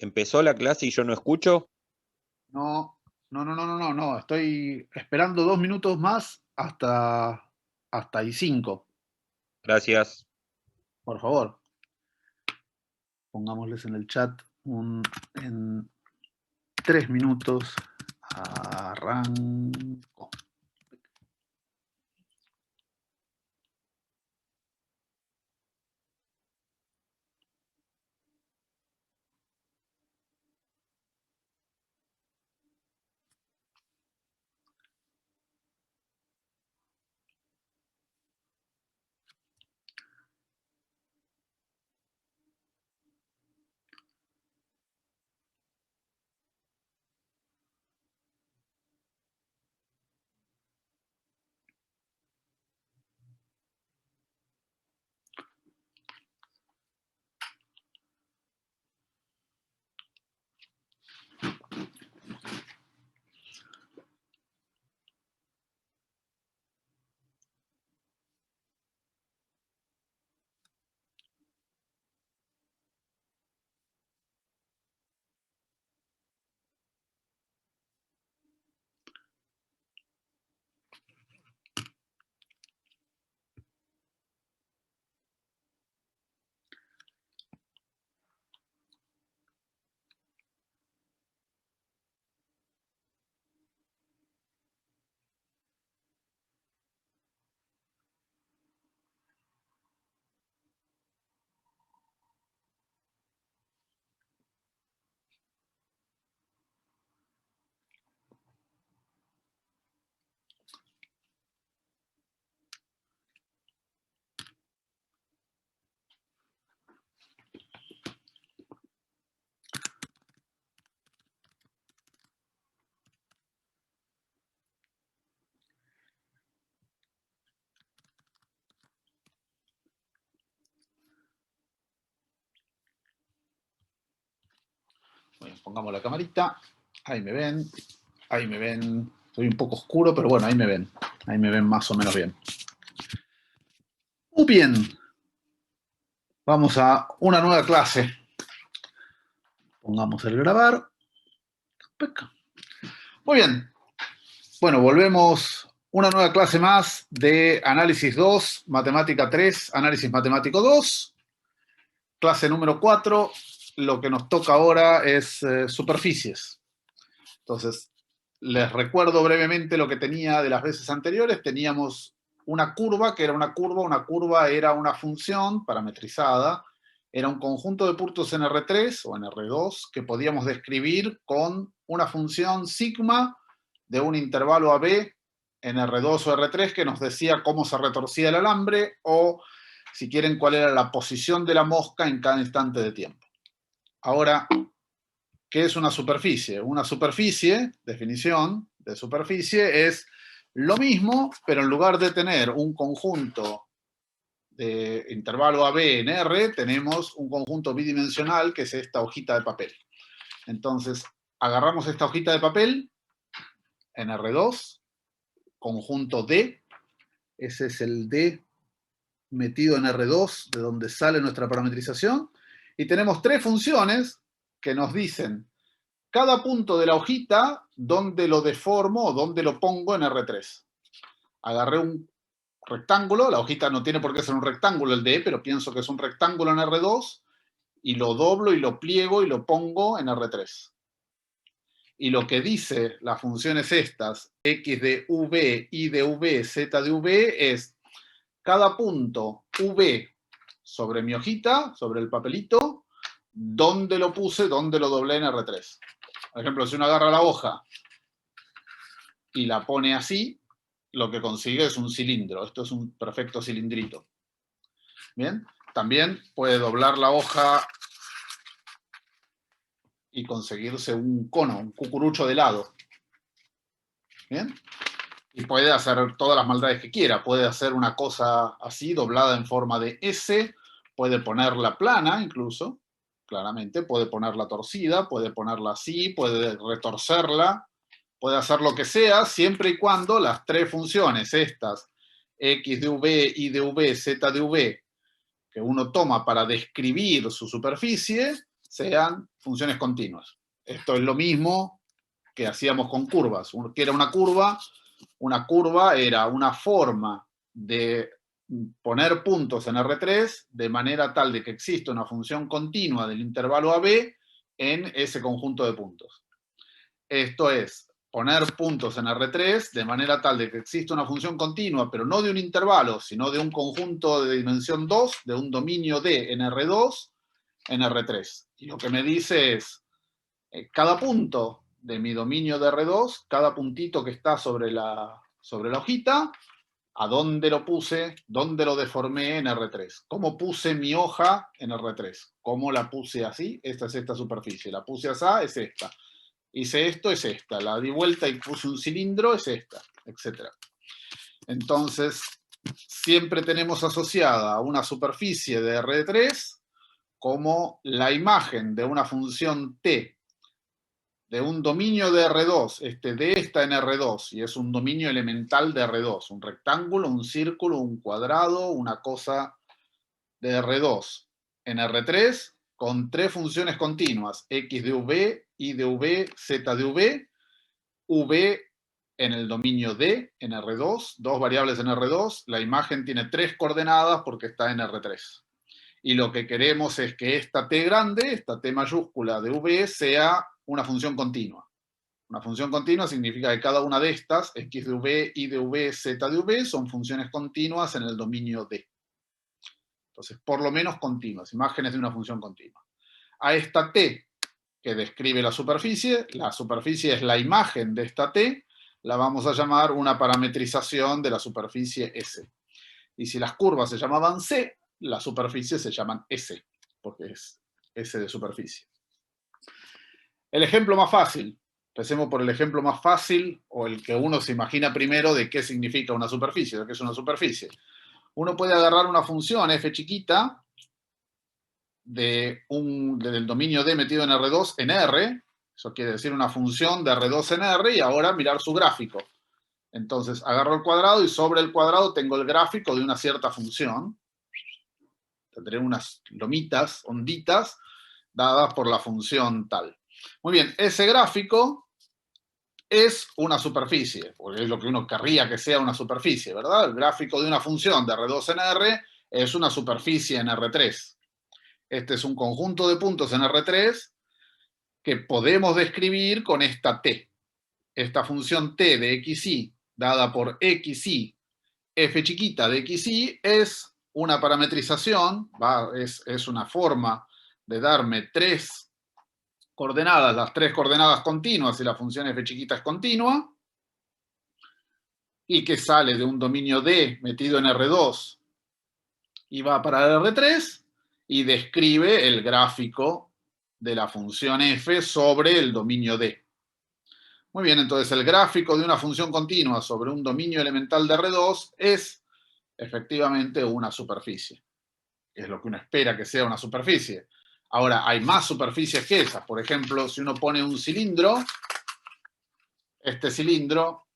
¿Empezó la clase y yo no escucho? No, no. Estoy esperando 2 minutos más hasta y 5. Gracias. Por favor, pongámosles en el chat en 3 minutos. Arranco. Bueno, pongamos la camarita. Ahí me ven. Ahí me ven. Soy un poco oscuro, pero bueno, ahí me ven. Ahí me ven más o menos bien. Muy bien. Vamos a una nueva clase. Pongamos el grabar. Muy bien. Bueno, volvemos una nueva clase más de Análisis 2, Matemática 3, Análisis Matemático 2. Clase número 4. Lo que nos toca ahora es superficies. Entonces, les recuerdo brevemente lo que tenía de las veces anteriores. Teníamos una curva, que era una curva. Una curva era una función parametrizada. Era un conjunto de puntos en R3 o en R2 que podíamos describir con una función sigma de un intervalo AB en R2 o R3 que nos decía cómo se retorcía el alambre o, si quieren, cuál era la posición de la mosca en cada instante de tiempo. Ahora, ¿qué es una superficie? Una superficie, definición de superficie, es lo mismo, pero en lugar de tener un conjunto de intervalo AB en R, tenemos un conjunto bidimensional, que es esta hojita de papel. Entonces, agarramos esta hojita de papel en R2, conjunto D, ese es el D metido en R2, de donde sale nuestra parametrización, y tenemos tres funciones que nos dicen cada punto de la hojita, dónde lo deformo o dónde lo pongo en R3. Agarré un rectángulo, la hojita no tiene por qué ser un rectángulo el D, pero pienso que es un rectángulo en R2, y lo doblo y lo pliego y lo pongo en R3. Y lo que dice las funciones estas, x de v, y de v, z de v, es cada punto v sobre mi hojita, sobre el papelito, dónde lo puse, dónde lo doblé en R3. Por ejemplo, si uno agarra la hoja y la pone así, lo que consigue es un cilindro. Esto es un perfecto cilindrito. Bien, también puede doblar la hoja y conseguirse un cono, un cucurucho de helado. Bien, y puede hacer todas las maldades que quiera. Puede hacer una cosa así, doblada en forma de S, puede ponerla plana incluso, claramente, puede ponerla torcida, puede ponerla así, puede retorcerla, puede hacer lo que sea, siempre y cuando las tres funciones, estas, x de v, y de v, z de v, que uno toma para describir su superficie, sean funciones continuas. Esto es lo mismo que hacíamos con curvas. ¿Qué era una curva? Una curva era una forma de poner puntos en R3 de manera tal de que exista una función continua del intervalo AB en ese conjunto de puntos. Esto es, poner puntos en R3 de manera tal de que exista una función continua, pero no de un intervalo, sino de un conjunto de dimensión 2, de un dominio D en R2, en R3. Y lo que me dice es, cada punto de mi dominio de R2, cada puntito que está sobre la hojita, ¿a dónde lo puse? ¿Dónde lo deformé en R3? ¿Cómo puse mi hoja en R3? ¿Cómo la puse así? Esta es esta superficie. La puse así, es esta. Hice esto, es esta. La di vuelta y puse un cilindro, es esta, etc. Entonces, siempre tenemos asociada a una superficie de R3 como la imagen de una función t de un dominio de R2, de esta en R2, y es un dominio elemental de R2, un rectángulo, un círculo, un cuadrado, una cosa de R2 en R3, con tres funciones continuas, x de v, y de v, z de v en el dominio D, en R2, dos variables en R2, la imagen tiene tres coordenadas porque está en R3. Y lo que queremos es que esta t grande, esta t mayúscula de v, sea una función continua. Una función continua significa que cada una de estas, x de v, y de v, z de v, son funciones continuas en el dominio D. Entonces, por lo menos continuas, imágenes de una función continua. A esta t que describe la superficie es la imagen de esta t, la vamos a llamar una parametrización de la superficie S. Y si las curvas se llamaban C, las superficies se llaman S, porque es S de superficie. El ejemplo más fácil. Empecemos por el ejemplo más fácil, o el que uno se imagina primero de qué significa una superficie, de qué es una superficie. Uno puede agarrar una función f chiquita del dominio D metido en R2 en R, eso quiere decir una función de R2 en R, y ahora mirar su gráfico. Entonces, agarro el cuadrado y sobre el cuadrado tengo el gráfico de una cierta función. Tendré unas lomitas, onditas, dadas por la función tal. Muy bien, ese gráfico es una superficie, porque es lo que uno querría que sea una superficie, ¿verdad? El gráfico de una función de R2 en R es una superficie en R3. Este es un conjunto de puntos en R3 que podemos describir con esta t. Esta función t de xy dada por xy f chiquita de xy es una parametrización, es una forma de darme tres coordenadas, las tres coordenadas continuas y la función f chiquita es continua, y que sale de un dominio D metido en R2 y va para el R3 y describe el gráfico de la función f sobre el dominio D. Muy bien, entonces el gráfico de una función continua sobre un dominio elemental de R2 es efectivamente una superficie. Es lo que uno espera que sea una superficie. Ahora, hay más superficies que esas. Por ejemplo, si uno pone un cilindro, este cilindro,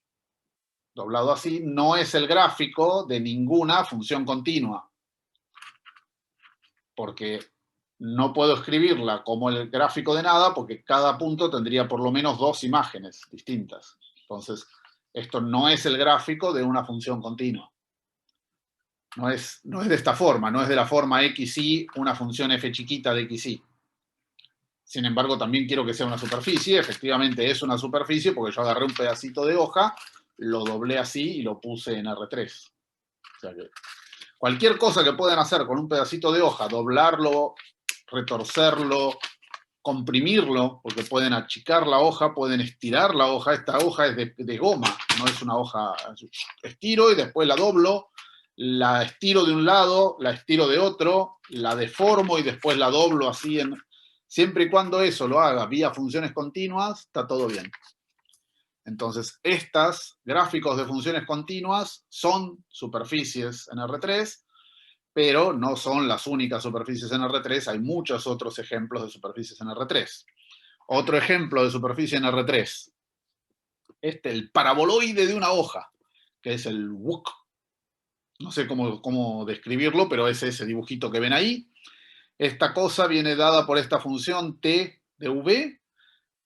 doblado así, no es el gráfico de ninguna función continua. Porque no puedo escribirla como el gráfico de nada, porque cada punto tendría por lo menos dos imágenes distintas. Entonces, esto no es el gráfico de una función continua. No es de esta forma, no es de la forma xy, una función f chiquita de xy. Sin embargo, también quiero que sea una superficie. Efectivamente es una superficie porque yo agarré un pedacito de hoja, lo doblé así y lo puse en R3. O sea que cualquier cosa que puedan hacer con un pedacito de hoja, doblarlo, retorcerlo, comprimirlo, porque pueden achicar la hoja, pueden estirar la hoja. Esta hoja es de goma, no es una hoja. Estiro y después la doblo, la estiro de un lado, la estiro de otro, la deformo y después la doblo así. Siempre y cuando eso lo haga vía funciones continuas, está todo bien. Entonces, estos gráficos de funciones continuas son superficies en R3, pero no son las únicas superficies en R3, hay muchos otros ejemplos de superficies en R3. Otro ejemplo de superficie en R3, el paraboloide de una hoja, que es el WUC. No sé cómo describirlo, pero es ese dibujito que ven ahí. Esta cosa viene dada por esta función t de v.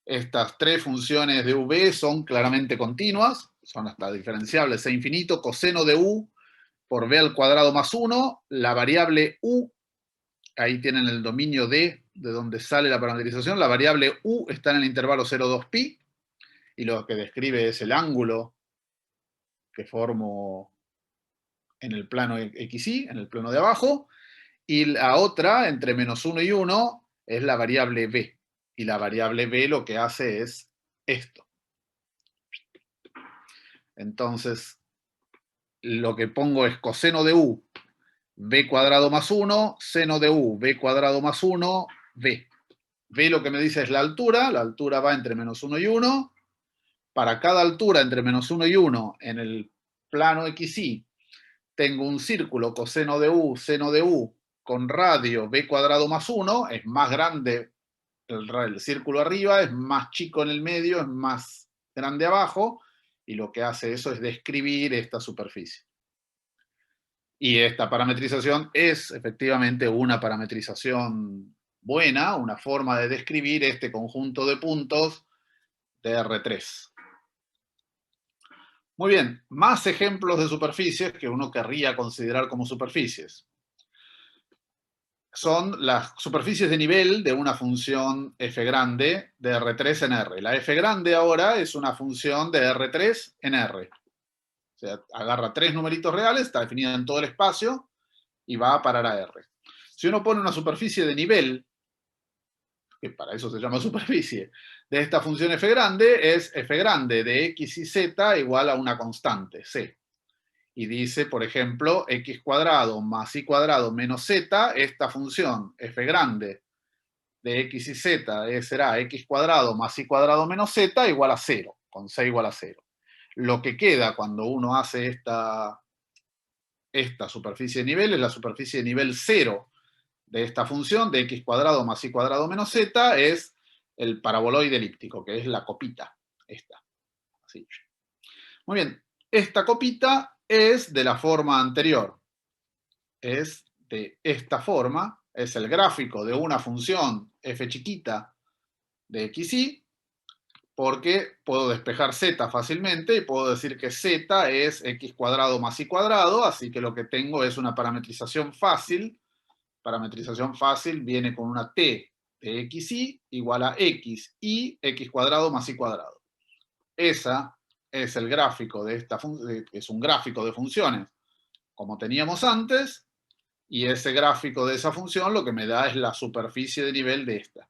Estas tres funciones de v son claramente continuas, son hasta diferenciables e infinito. Coseno de u por b al cuadrado más 1, la variable u, ahí tienen el dominio de donde sale la parametrización, la variable u está en el intervalo 0,2pi, y lo que describe es el ángulo que formo en el plano XY, en el plano de abajo, y la otra, entre menos 1 y 1, es la variable b. Y la variable b lo que hace es esto. Entonces, lo que pongo es coseno de u, b cuadrado más 1, seno de u, b cuadrado más 1, b. B lo que me dice es la altura va entre menos 1 y 1. Para cada altura entre menos 1 y 1 en el plano XY, tengo un círculo coseno de u, seno de u, con radio b cuadrado más 1, es más grande el círculo arriba, es más chico en el medio, es más grande abajo, y lo que hace eso es describir esta superficie. Y esta parametrización es efectivamente una parametrización buena, una forma de describir este conjunto de puntos de R3. Muy bien, más ejemplos de superficies que uno querría considerar como superficies. Son las superficies de nivel de una función f grande de R3 en R. La f grande ahora es una función de R3 en R. O sea, agarra tres numeritos reales, está definida en todo el espacio, y va a parar a R. Si uno pone una superficie de nivel, que para eso se llama superficie, de esta función f grande, es f grande de x y z igual a una constante, c. Y dice, por ejemplo, x cuadrado más y cuadrado menos z, esta función f grande de x y z será x cuadrado más y cuadrado menos z igual a 0, con c igual a 0. Lo que queda cuando uno hace esta superficie de nivel es la superficie de nivel 0 de esta función de x cuadrado más y cuadrado menos z, es el paraboloide elíptico, que es la copita, esta. Así. Muy bien, esta copita es de la forma anterior. Es de esta forma, es el gráfico de una función f chiquita de xy, porque puedo despejar z fácilmente y puedo decir que z es x cuadrado más y cuadrado, así que lo que tengo es una parametrización fácil. Parametrización fácil viene con una t de xy igual a x y x cuadrado más y cuadrado. Esa es el gráfico de esta función, es un gráfico de funciones como teníamos antes, y ese gráfico de esa función lo que me da es la superficie de nivel de esta.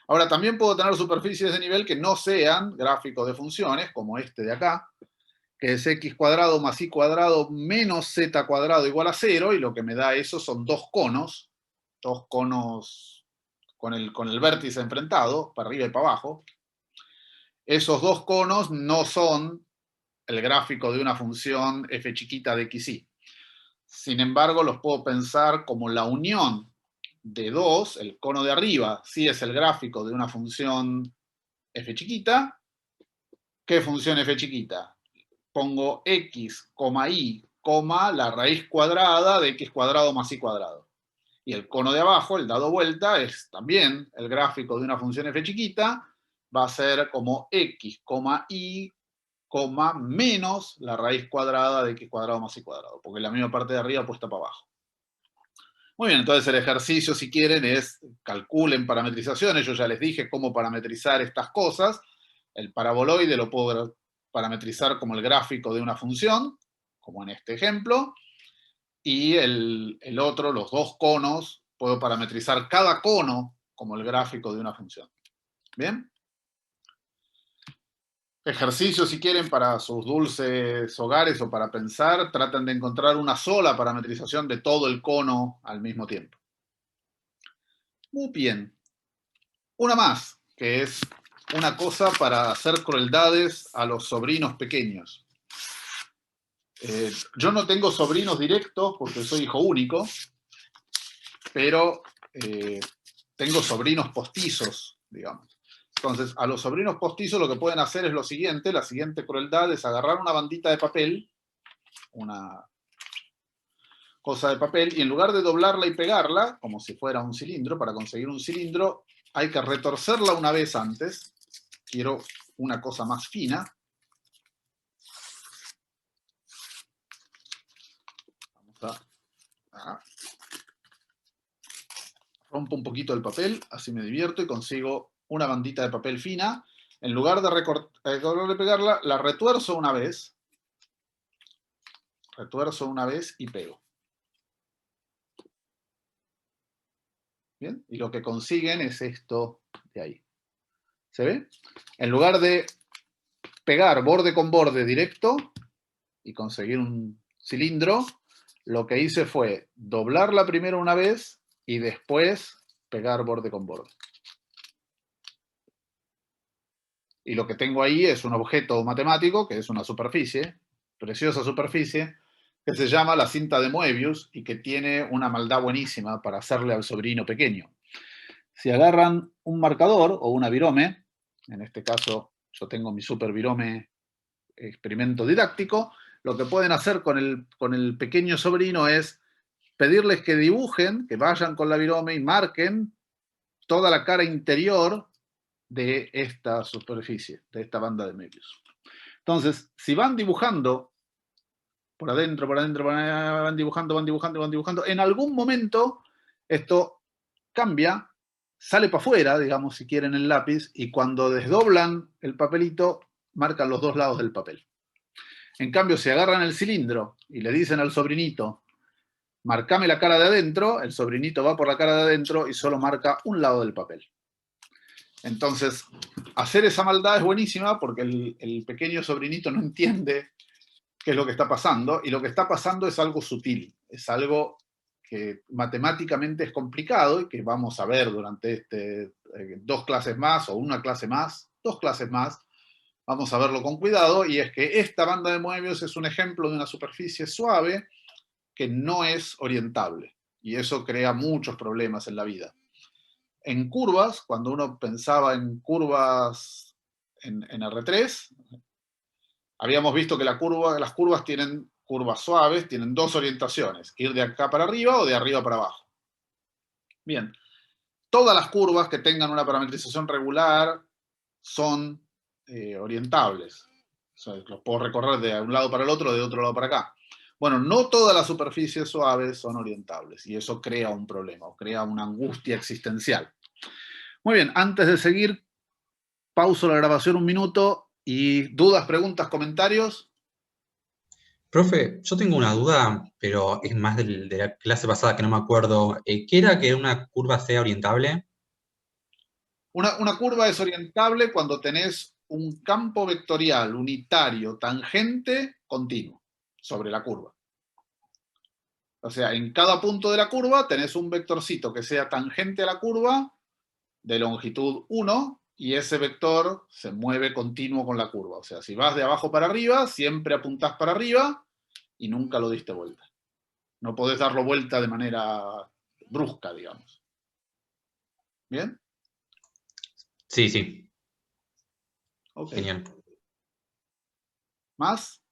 Ahora, también puedo tener superficies de nivel que no sean gráficos de funciones, como este de acá, que es x cuadrado más y cuadrado menos z cuadrado igual a 0, y lo que me da eso son dos conos con el vértice enfrentado, para arriba y para abajo. Esos dos conos no son el gráfico de una función f chiquita de xy. Sin embargo, los puedo pensar como la unión de dos, el cono de arriba sí es el gráfico de una función f chiquita. ¿Qué función f chiquita? Pongo x, y, la raíz cuadrada de x cuadrado más y cuadrado. Y el cono de abajo, el dado vuelta, es también el gráfico de una función f chiquita, va a ser como x, y, menos la raíz cuadrada de x cuadrado más y cuadrado, porque la misma parte de arriba puesta para abajo. Muy bien, entonces el ejercicio, si quieren, es calculen parametrizaciones. Yo ya les dije cómo parametrizar estas cosas. El paraboloide lo puedo parametrizar como el gráfico de una función, como en este ejemplo. Y el otro, los dos conos, puedo parametrizar cada cono como el gráfico de una función. ¿Bien? Ejercicio, si quieren, para sus dulces hogares o para pensar, traten de encontrar una sola parametrización de todo el cono al mismo tiempo. Muy bien. Una más, que es una cosa para hacer crueldades a los sobrinos pequeños. Yo no tengo sobrinos directos porque soy hijo único, pero tengo sobrinos postizos, digamos. Entonces, a los sobrinos postizos lo que pueden hacer es lo siguiente, la siguiente crueldad es agarrar una bandita de papel, con cosa de papel, y en lugar de doblarla y pegarla, como si fuera un cilindro, para conseguir un cilindro, hay que retorcerla una vez antes. Quiero una cosa más fina. Vamos a rompo un poquito el papel, así me divierto y consigo una bandita de papel fina. En lugar de recortarla y pegarla, la retuerzo una vez y pego. ¿Bien? Y lo que consiguen es esto de ahí. ¿Se ve? En lugar de pegar borde con borde directo y conseguir un cilindro, lo que hice fue doblarla primero una vez y después pegar borde con borde. Y lo que tengo ahí es un objeto matemático, que es una superficie, preciosa superficie, que se llama la cinta de Moebius y que tiene una maldad buenísima para hacerle al sobrino pequeño. Si agarran un marcador o una virome, en este caso yo tengo mi super virome experimento didáctico, lo que pueden hacer con el pequeño sobrino es pedirles que dibujen, que vayan con la virome y marquen toda la cara interior de esta superficie, de esta banda de Möbius. Entonces, si van dibujando por adentro, van dibujando, en algún momento esto cambia, sale para afuera, digamos, si quieren el lápiz, y cuando desdoblan el papelito, marcan los dos lados del papel. En cambio, si agarran el cilindro y le dicen al sobrinito, marcame la cara de adentro, el sobrinito va por la cara de adentro y solo marca un lado del papel. Entonces, hacer esa maldad es buenísima porque el pequeño sobrinito no entiende qué es lo que está pasando, y lo que está pasando es algo sutil, es algo que matemáticamente es complicado y que vamos a ver durante dos clases más, o una clase más, dos clases más, vamos a verlo con cuidado, y es que esta banda de Moebius es un ejemplo de una superficie suave que no es orientable, y eso crea muchos problemas en la vida. En curvas, cuando uno pensaba en curvas en R3, habíamos visto que las curvas tienen curvas suaves, tienen dos orientaciones, ir de acá para arriba o de arriba para abajo. Bien, todas las curvas que tengan una parametrización regular son orientables. O sea, los puedo recorrer de un lado para el otro, de otro lado para acá. Bueno, no todas las superficies suaves son orientables, y eso crea un problema, o crea una angustia existencial. Muy bien, antes de seguir, pauso la grabación un minuto, y dudas, preguntas, comentarios. Profe, yo tengo una duda, pero es más de la clase pasada que no me acuerdo. ¿Qué era que una curva sea orientable? Una curva es orientable cuando tenés un campo vectorial unitario tangente continuo sobre la curva. O sea, en cada punto de la curva tenés un vectorcito que sea tangente a la curva de longitud 1, y ese vector se mueve continuo con la curva. O sea, si vas de abajo para arriba, siempre apuntás para arriba y nunca lo diste vuelta. No podés darlo vuelta de manera brusca, digamos. ¿Bien? Sí, sí, Ok. genial. ¿Más?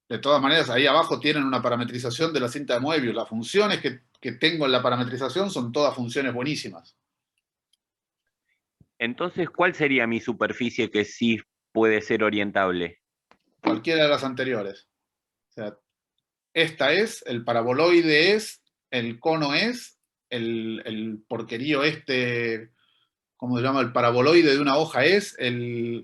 De todas maneras, ahí abajo tienen una parametrización de la cinta de Moebius. Las funciones que tengo en la parametrización son todas funciones buenísimas. Entonces, ¿cuál sería mi superficie que sí puede ser orientable? Cualquiera de las anteriores. O sea, esta es, el paraboloide es, el cono es, el porquerío ¿cómo se llama? El paraboloide de una hoja es, el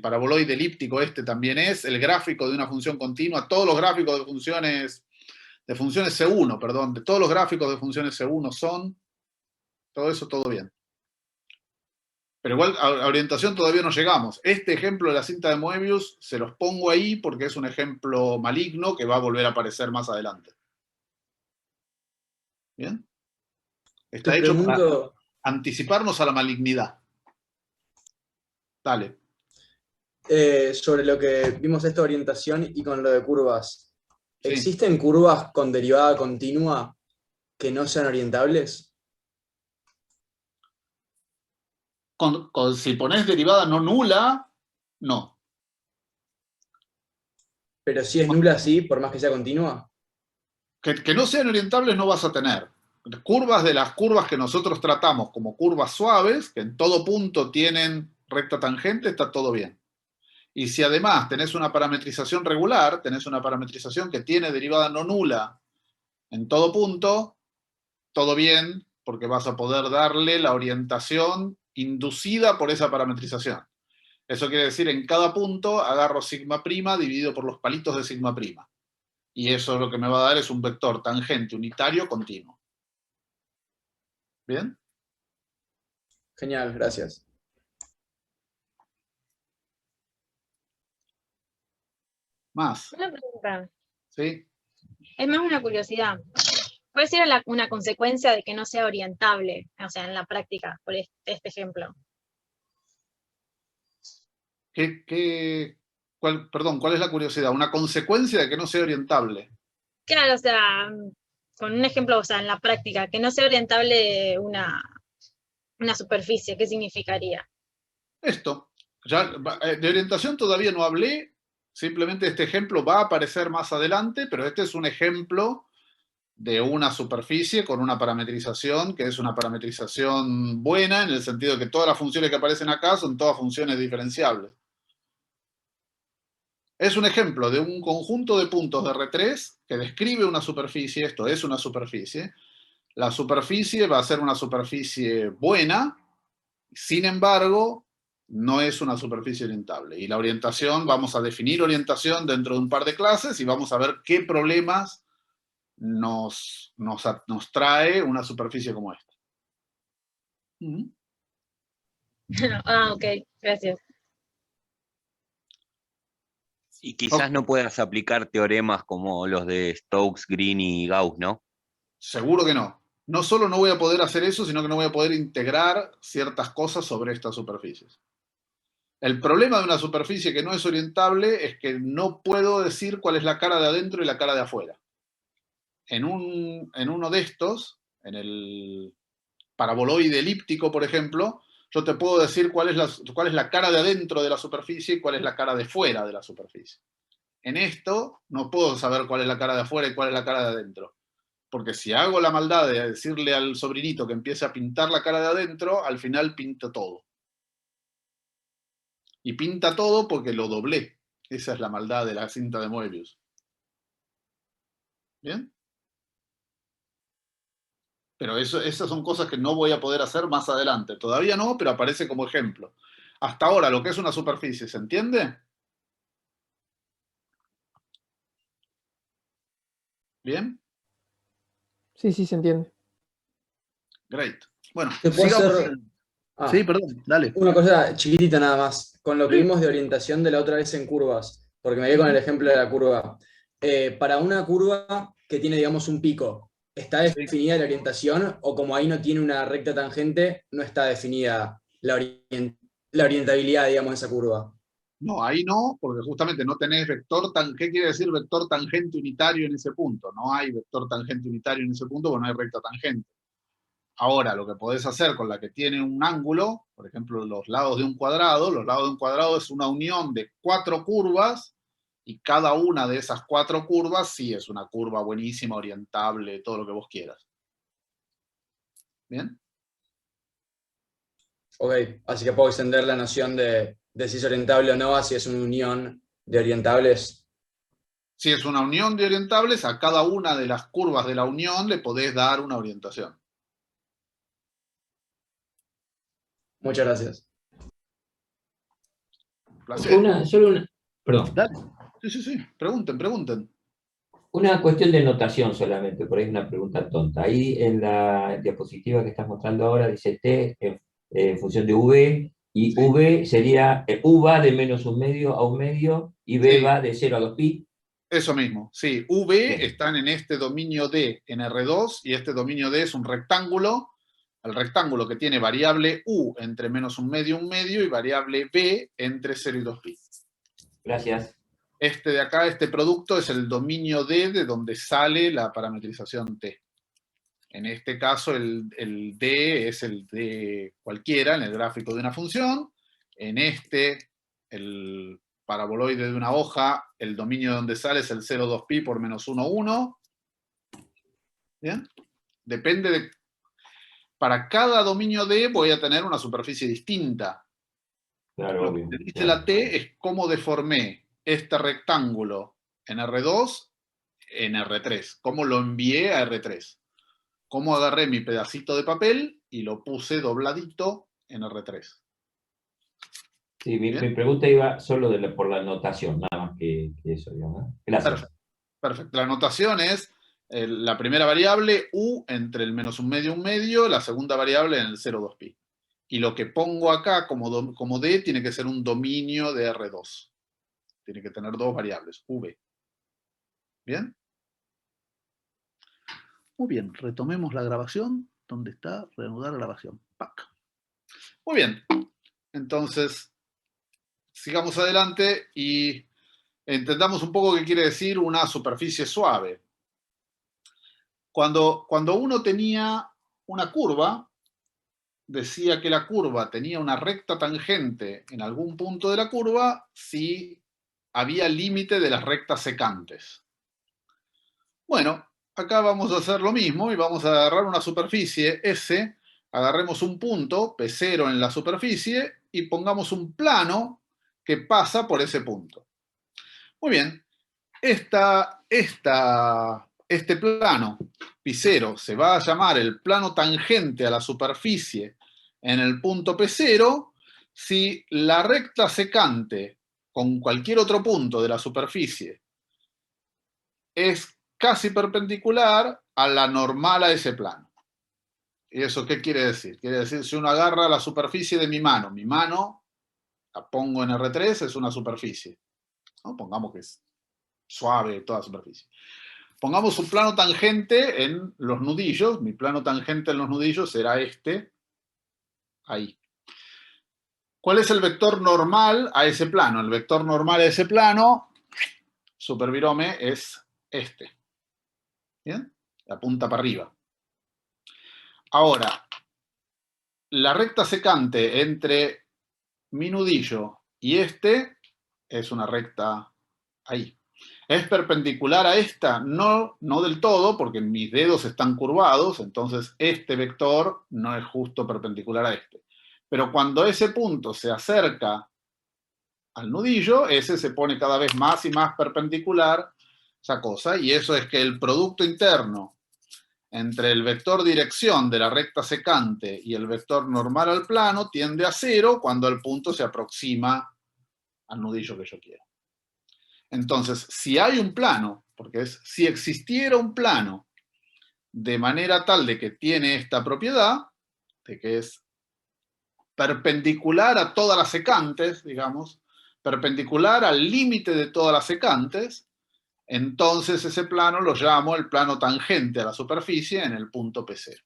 paraboloide elíptico también es, el gráfico de una función continua, todos los gráficos de funciones C1, perdón, de todos los gráficos de funciones C1 son, todo eso, todo bien. Pero igual a orientación todavía no llegamos. Este ejemplo de la cinta de Moebius se los pongo ahí porque es un ejemplo maligno que va a volver a aparecer más adelante. ¿Bien? Está Te hecho para pregunto, anticiparnos a la malignidad. Dale. sobre lo que vimos esta orientación y con lo de curvas. Sí. ¿Existen curvas con derivada continua que no sean orientables? Si ponés derivada no nula, no. pero si es nula, sí, por más que sea continua. Que no sean orientables no vas a tener. Curvas de las curvas que nosotros tratamos como curvas suaves, que en todo punto tienen recta tangente, está todo bien. Y si además tenés una parametrización regular, tenés una parametrización que tiene derivada no nula en todo punto, todo bien, porque vas a poder darle la orientación inducida por esa parametrización. Eso quiere decir, en cada punto agarro sigma prima dividido por los palitos de sigma prima. Y eso lo que me va a dar es un vector tangente unitario continuo. ¿Bien? Genial, gracias. Más. Una pregunta, ¿Sí? es más una curiosidad. ¿Cuál sería una consecuencia de que no sea orientable, o sea, en la práctica, por este ejemplo? Perdón, ¿cuál es la curiosidad? ¿Una consecuencia de que no sea orientable? Claro, o sea, con un ejemplo, o sea, en la práctica, que no sea orientable una superficie, ¿qué significaría? Esto. De orientación todavía no hablé, simplemente este ejemplo va a aparecer más adelante, pero este es un ejemplo de una superficie con una parametrización que es una parametrización buena, en el sentido de que todas las funciones que aparecen acá son todas funciones diferenciables. Es un ejemplo de un conjunto de puntos de R3 que describe una superficie, esto es una superficie. La superficie va a ser una superficie buena, sin embargo, no es una superficie orientable. Y la orientación, vamos a definir orientación dentro de un par de clases y vamos a ver qué problemas nos trae una superficie como esta. Ah, ok, gracias. Y quizás no puedas aplicar teoremas como los de Stokes, Green y Gauss, ¿no? Seguro que no. No solo no voy a poder hacer eso, sino que no voy a poder integrar ciertas cosas sobre estas superficies. El problema de una superficie que no es orientable es que no puedo decir cuál es la cara de adentro y la cara de afuera. En uno de estos, en el paraboloide elíptico, por ejemplo, yo te puedo decir cuál es la cara de adentro de la superficie y cuál es la cara de fuera de la superficie. En esto no puedo saber cuál es la cara de afuera y cuál es la cara de adentro. Porque si hago la maldad de decirle al sobrinito que empiece a pintar la cara de adentro, al final pinta todo. Y pinta todo porque lo doblé. Esa es la maldad de la cinta de Moebius. ¿Bien? Pero esas son cosas que no voy a poder hacer más adelante. Todavía no, pero aparece como ejemplo. Hasta ahora, lo que es una superficie, ¿se entiende? ¿Bien? Sí, sí, se entiende. Great. Bueno, ¿Te puedo sigamos. hacer Sí, perdón, dale. una cosa chiquitita nada más? Con lo que Sí. vimos de orientación de la otra vez en curvas, porque me quedé con el ejemplo de la curva. Para una curva que tiene, digamos, un pico, ¿está definida la orientación o como ahí no tiene una recta tangente, no está definida la orientabilidad, digamos, de esa curva? No, ahí no, porque justamente no tenés vector ¿qué quiere decir vector tangente unitario en ese punto? No hay vector tangente unitario en ese punto porque no hay recta tangente. Ahora, lo que podés hacer con la que tiene un ángulo, por ejemplo, los lados de un cuadrado es una unión de 4 curvas, y cada una de esas 4 curvas sí es una curva buenísima, orientable, todo lo que vos quieras. ¿Bien? Ok, así que puedo extender la noción de si es orientable o no, si es una unión de orientables. Si es una unión de orientables, a cada una de las curvas de la unión le podés dar una orientación. Muchas gracias. Placer. Perdón, Dale. Sí. Pregunten. una cuestión de notación solamente, por ahí es una pregunta tonta. Ahí en la diapositiva que estás mostrando ahora dice T en función de V, y Sí. V sería, U va de menos un medio a un medio, y B Sí. va de 0 a 2pi. Eso mismo, sí. V Bien. están en este dominio D en R2, y este dominio D es un rectángulo. El rectángulo que tiene variable U entre menos un medio y variable B entre 0 y 2pi. Gracias. Este de acá, este producto, es el dominio D de donde sale la parametrización T. En este caso, el D es el D cualquiera en el gráfico de una función. En este, el paraboloide de una hoja, el dominio de donde sale es el 0,2pi por menos 1, 1. ¿Bien? Depende de... Para cada dominio D voy a tener una superficie distinta. Claro, Lo obvio. que dice Claro. la T es cómo deformé este rectángulo en R2 en R3. Cómo lo envié a R3. Cómo agarré mi pedacito de papel y lo puse dobladito en R3. Sí, mi ¿Bien? pregunta iba solo por la notación, nada más que eso, digamos, ¿no? Gracias. Perfecto. Perfecto. La notación es la primera variable, U, entre el menos un medio, la segunda variable en el 0,2pi. Y lo que pongo acá como D tiene que ser un dominio de R2. Tiene que tener dos variables, V. ¿Bien? Muy bien, retomemos la grabación. ¿Dónde está? Reanudar grabación. ¡Pac! Muy bien. Entonces, sigamos adelante y entendamos un poco qué quiere decir una superficie suave. Cuando uno tenía una curva, decía que la curva tenía una recta tangente en algún punto de la curva si había límite de las rectas secantes. Bueno, acá vamos a hacer lo mismo y vamos a agarrar una superficie S, agarremos un punto, P0 en la superficie, y pongamos un plano que pasa por ese punto. Muy bien, este plano, P0, se va a llamar el plano tangente a la superficie en el punto P0 si la recta secante con cualquier otro punto de la superficie es casi perpendicular a la normal a ese plano. ¿Y eso qué quiere decir? Quiere decir, si uno agarra la superficie de mi mano la pongo en R3, es una superficie, ¿no? Pongamos que es suave toda superficie. Pongamos un plano tangente en los nudillos. Mi plano tangente en los nudillos será este, ahí. ¿Cuál es el vector normal a ese plano? El vector normal a ese plano, supervirome, es este. ¿Bien? La punta para arriba. Ahora, la recta secante entre mi nudillo y este es una recta ahí. ¿Es perpendicular a esta? No, no del todo, porque mis dedos están curvados, entonces este vector no es justo perpendicular a este. Pero cuando ese punto se acerca al nudillo, ese se pone cada vez más y más perpendicular esa cosa, y eso es que el producto interno entre el vector dirección de la recta secante y el vector normal al plano tiende a 0 cuando el punto se aproxima al nudillo que yo quiero. Entonces, si hay un plano, porque si existiera un plano de manera tal de que tiene esta propiedad, de que es perpendicular a todas las secantes, digamos, perpendicular al límite de todas las secantes, entonces ese plano lo llamo el plano tangente a la superficie en el punto P0.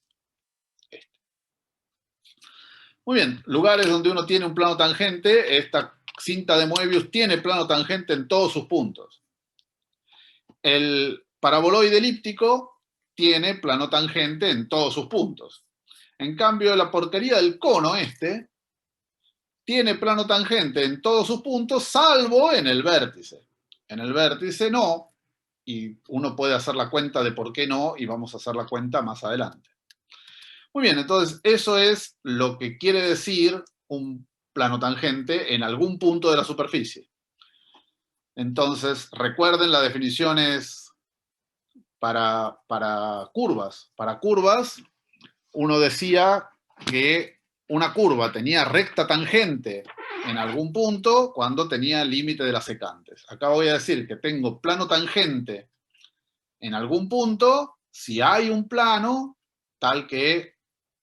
Muy bien, lugares donde uno tiene un plano tangente, esta cinta de Moebius tiene plano tangente en todos sus puntos. El paraboloide elíptico tiene plano tangente en todos sus puntos. En cambio, la porquería del cono tiene plano tangente en todos sus puntos, salvo en el vértice. En el vértice no, y uno puede hacer la cuenta de por qué no, y vamos a hacer la cuenta más adelante. Muy bien, entonces eso es lo que quiere decir un plano tangente en algún punto de la superficie. Entonces, recuerden las definiciones para curvas. Para curvas, uno decía que una curva tenía recta tangente en algún punto cuando tenía límite de las secantes. Acá voy a decir que tengo plano tangente en algún punto si hay un plano tal que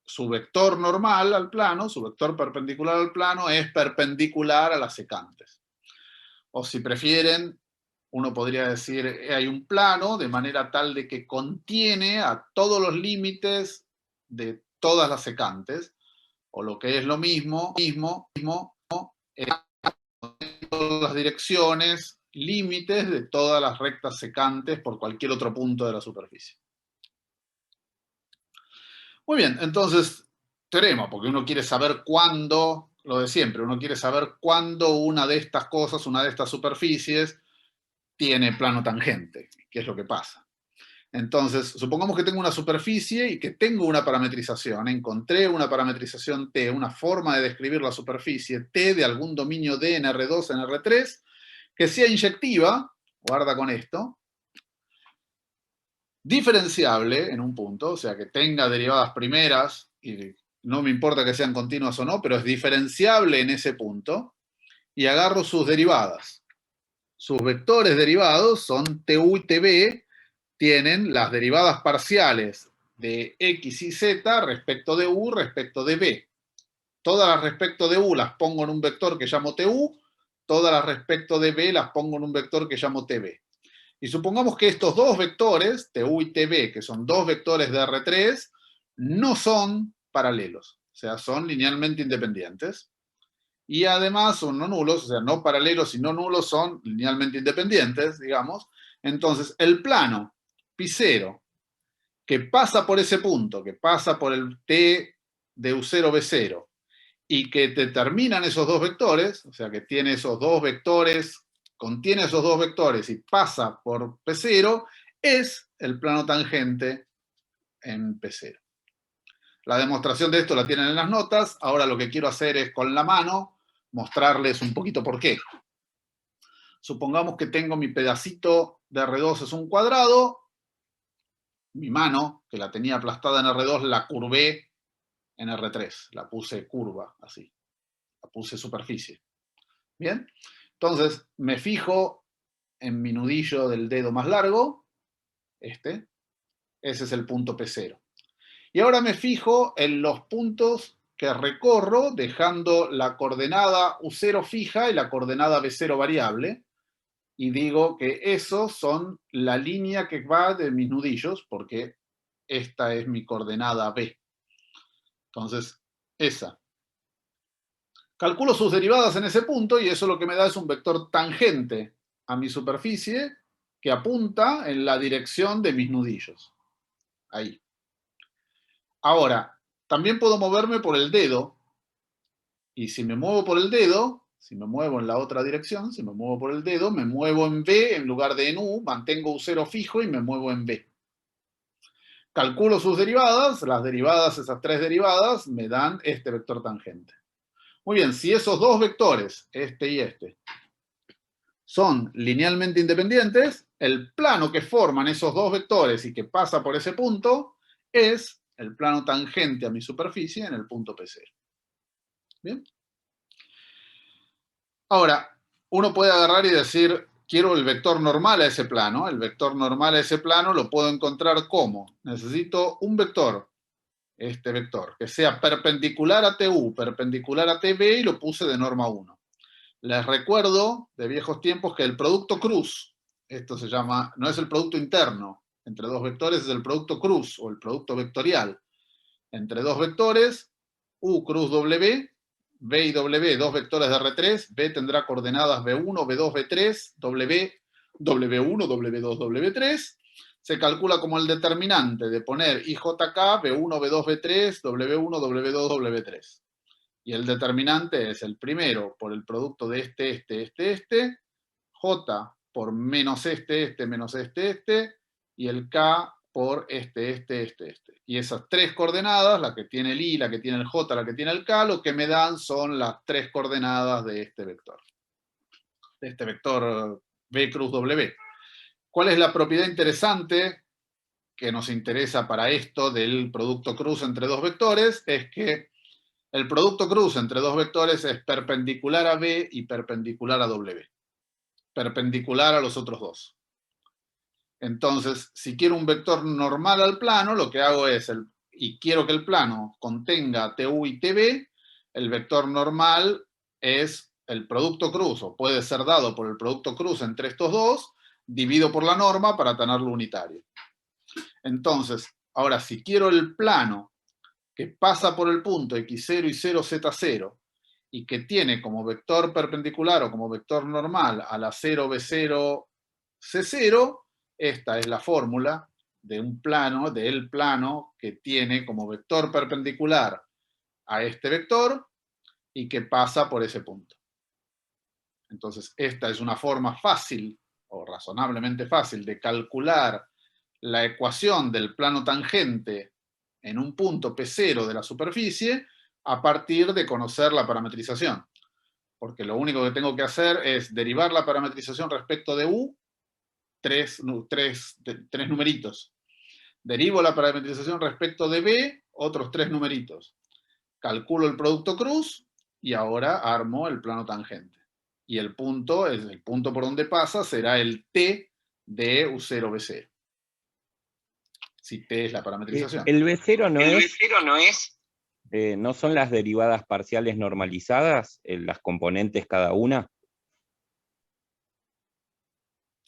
su vector normal al plano, su vector perpendicular al plano, es perpendicular a las secantes. O si prefieren, uno podría decir hay un plano de manera tal de que contiene a todos los límites de todas las secantes, o lo que es lo mismo todas las direcciones, límites de todas las rectas secantes por cualquier otro punto de la superficie. Muy bien, entonces, teorema, porque uno quiere saber cuándo lo de siempre. Uno quiere saber cuándo una de estas cosas, una de estas superficies, tiene plano tangente. ¿Qué es lo que pasa? Entonces, supongamos que tengo una superficie y que tengo una parametrización. Encontré una parametrización T, una forma de describir la superficie T de algún dominio D en R2, en R3, que sea inyectiva, guarda con esto, diferenciable en un punto, o sea, que tenga derivadas primeras, y no me importa que sean continuas o no, pero es diferenciable en ese punto, y agarro sus derivadas. Sus vectores derivados son TU y TB, tienen las derivadas parciales de X y Z respecto de U, respecto de B. Todas las respecto de U las pongo en un vector que llamo TU, todas las respecto de B las pongo en un vector que llamo TB. Y supongamos que estos dos vectores, TU y TB, que son dos vectores de R3, no son paralelos, o sea, son linealmente independientes. Y además son no nulos, o sea, no paralelos y no nulos son linealmente independientes, digamos. Entonces, el plano P0 que pasa por ese punto, que pasa por el T de U0, B0, y que determinan esos dos vectores, o sea, que tiene esos dos vectores, contiene esos dos vectores y pasa por P0, es el plano tangente en P0. La demostración de esto la tienen en las notas. Ahora lo que quiero hacer es con la mano mostrarles un poquito por qué. Supongamos que tengo mi pedacito de R2 es un cuadrado, mi mano, que la tenía aplastada en R2, la curvé en R3, la puse curva, así, la puse superficie. ¿Bien? Entonces, me fijo en mi nudillo del dedo más largo, ese es el punto P0. Y ahora me fijo en los puntos que recorro dejando la coordenada U0 fija y la coordenada B0 variable, y digo que esos son la línea que va de mis nudillos, porque esta es mi coordenada B. Entonces, esa. Calculo sus derivadas en ese punto y eso lo que me da es un vector tangente a mi superficie que apunta en la dirección de mis nudillos. Ahí. Ahora, también puedo moverme por el dedo, y si me muevo por el dedo, si me muevo en la otra dirección, si me muevo por el dedo, me muevo en B en lugar de en U, mantengo U0 fijo y me muevo en B. Calculo sus derivadas, las derivadas, esas tres derivadas, me dan este vector tangente. Muy bien, si esos dos vectores, este y este, son linealmente independientes, el plano que forman esos dos vectores y que pasa por ese punto es el plano tangente a mi superficie en el punto P0. ¿Bien? Ahora, uno puede agarrar y decir, quiero el vector normal a ese plano. El vector normal a ese plano lo puedo encontrar como, necesito un vector, este vector, que sea perpendicular a TU, perpendicular a TB, y lo puse de norma 1. Les recuerdo de viejos tiempos que el producto cruz, esto se llama, no es el producto interno entre dos vectores, es el producto cruz o el producto vectorial. Entre dos vectores, U cruz W, B y W, dos vectores de R3, B tendrá coordenadas B1, B2, B3, W, W1, W2, W3. Se calcula como el determinante de poner IJK, B1, B2, B3, W1, W2, W3. Y el determinante es el primero por el producto de este, J por menos este, menos este, y el K por este. Y esas tres coordenadas, la que tiene el I, la que tiene el J, la que tiene el K, lo que me dan son las tres coordenadas de este vector B cruz W. ¿Cuál es la propiedad interesante que nos interesa para esto del producto cruz entre dos vectores? Es que el producto cruz entre dos vectores es perpendicular a B y perpendicular a W. Perpendicular a los otros dos. Entonces, si quiero un vector normal al plano, lo que hago es, y quiero que el plano contenga TU y TB, el vector normal es el producto cruz, o puede ser dado por el producto cruz entre estos dos, divido por la norma para tenerlo unitario. Entonces, ahora si quiero el plano que pasa por el punto x0 y 0, z0, y que tiene como vector perpendicular o como vector normal a la 0, b0, c0, esta es la fórmula de un plano, del plano que tiene como vector perpendicular a este vector y que pasa por ese punto. Entonces, esta es una forma fácil, o razonablemente fácil, de calcular la ecuación del plano tangente en un punto P0 de la superficie a partir de conocer la parametrización. Porque lo único que tengo que hacer es derivar la parametrización respecto de U, tres numeritos. Derivo la parametrización respecto de B, otros 3 numeritos. Calculo el producto cruz y ahora armo el plano tangente. Y el punto por donde pasa será el T de U0, B0. Si T es la parametrización. El B0 no son las derivadas parciales normalizadas, las componentes cada una.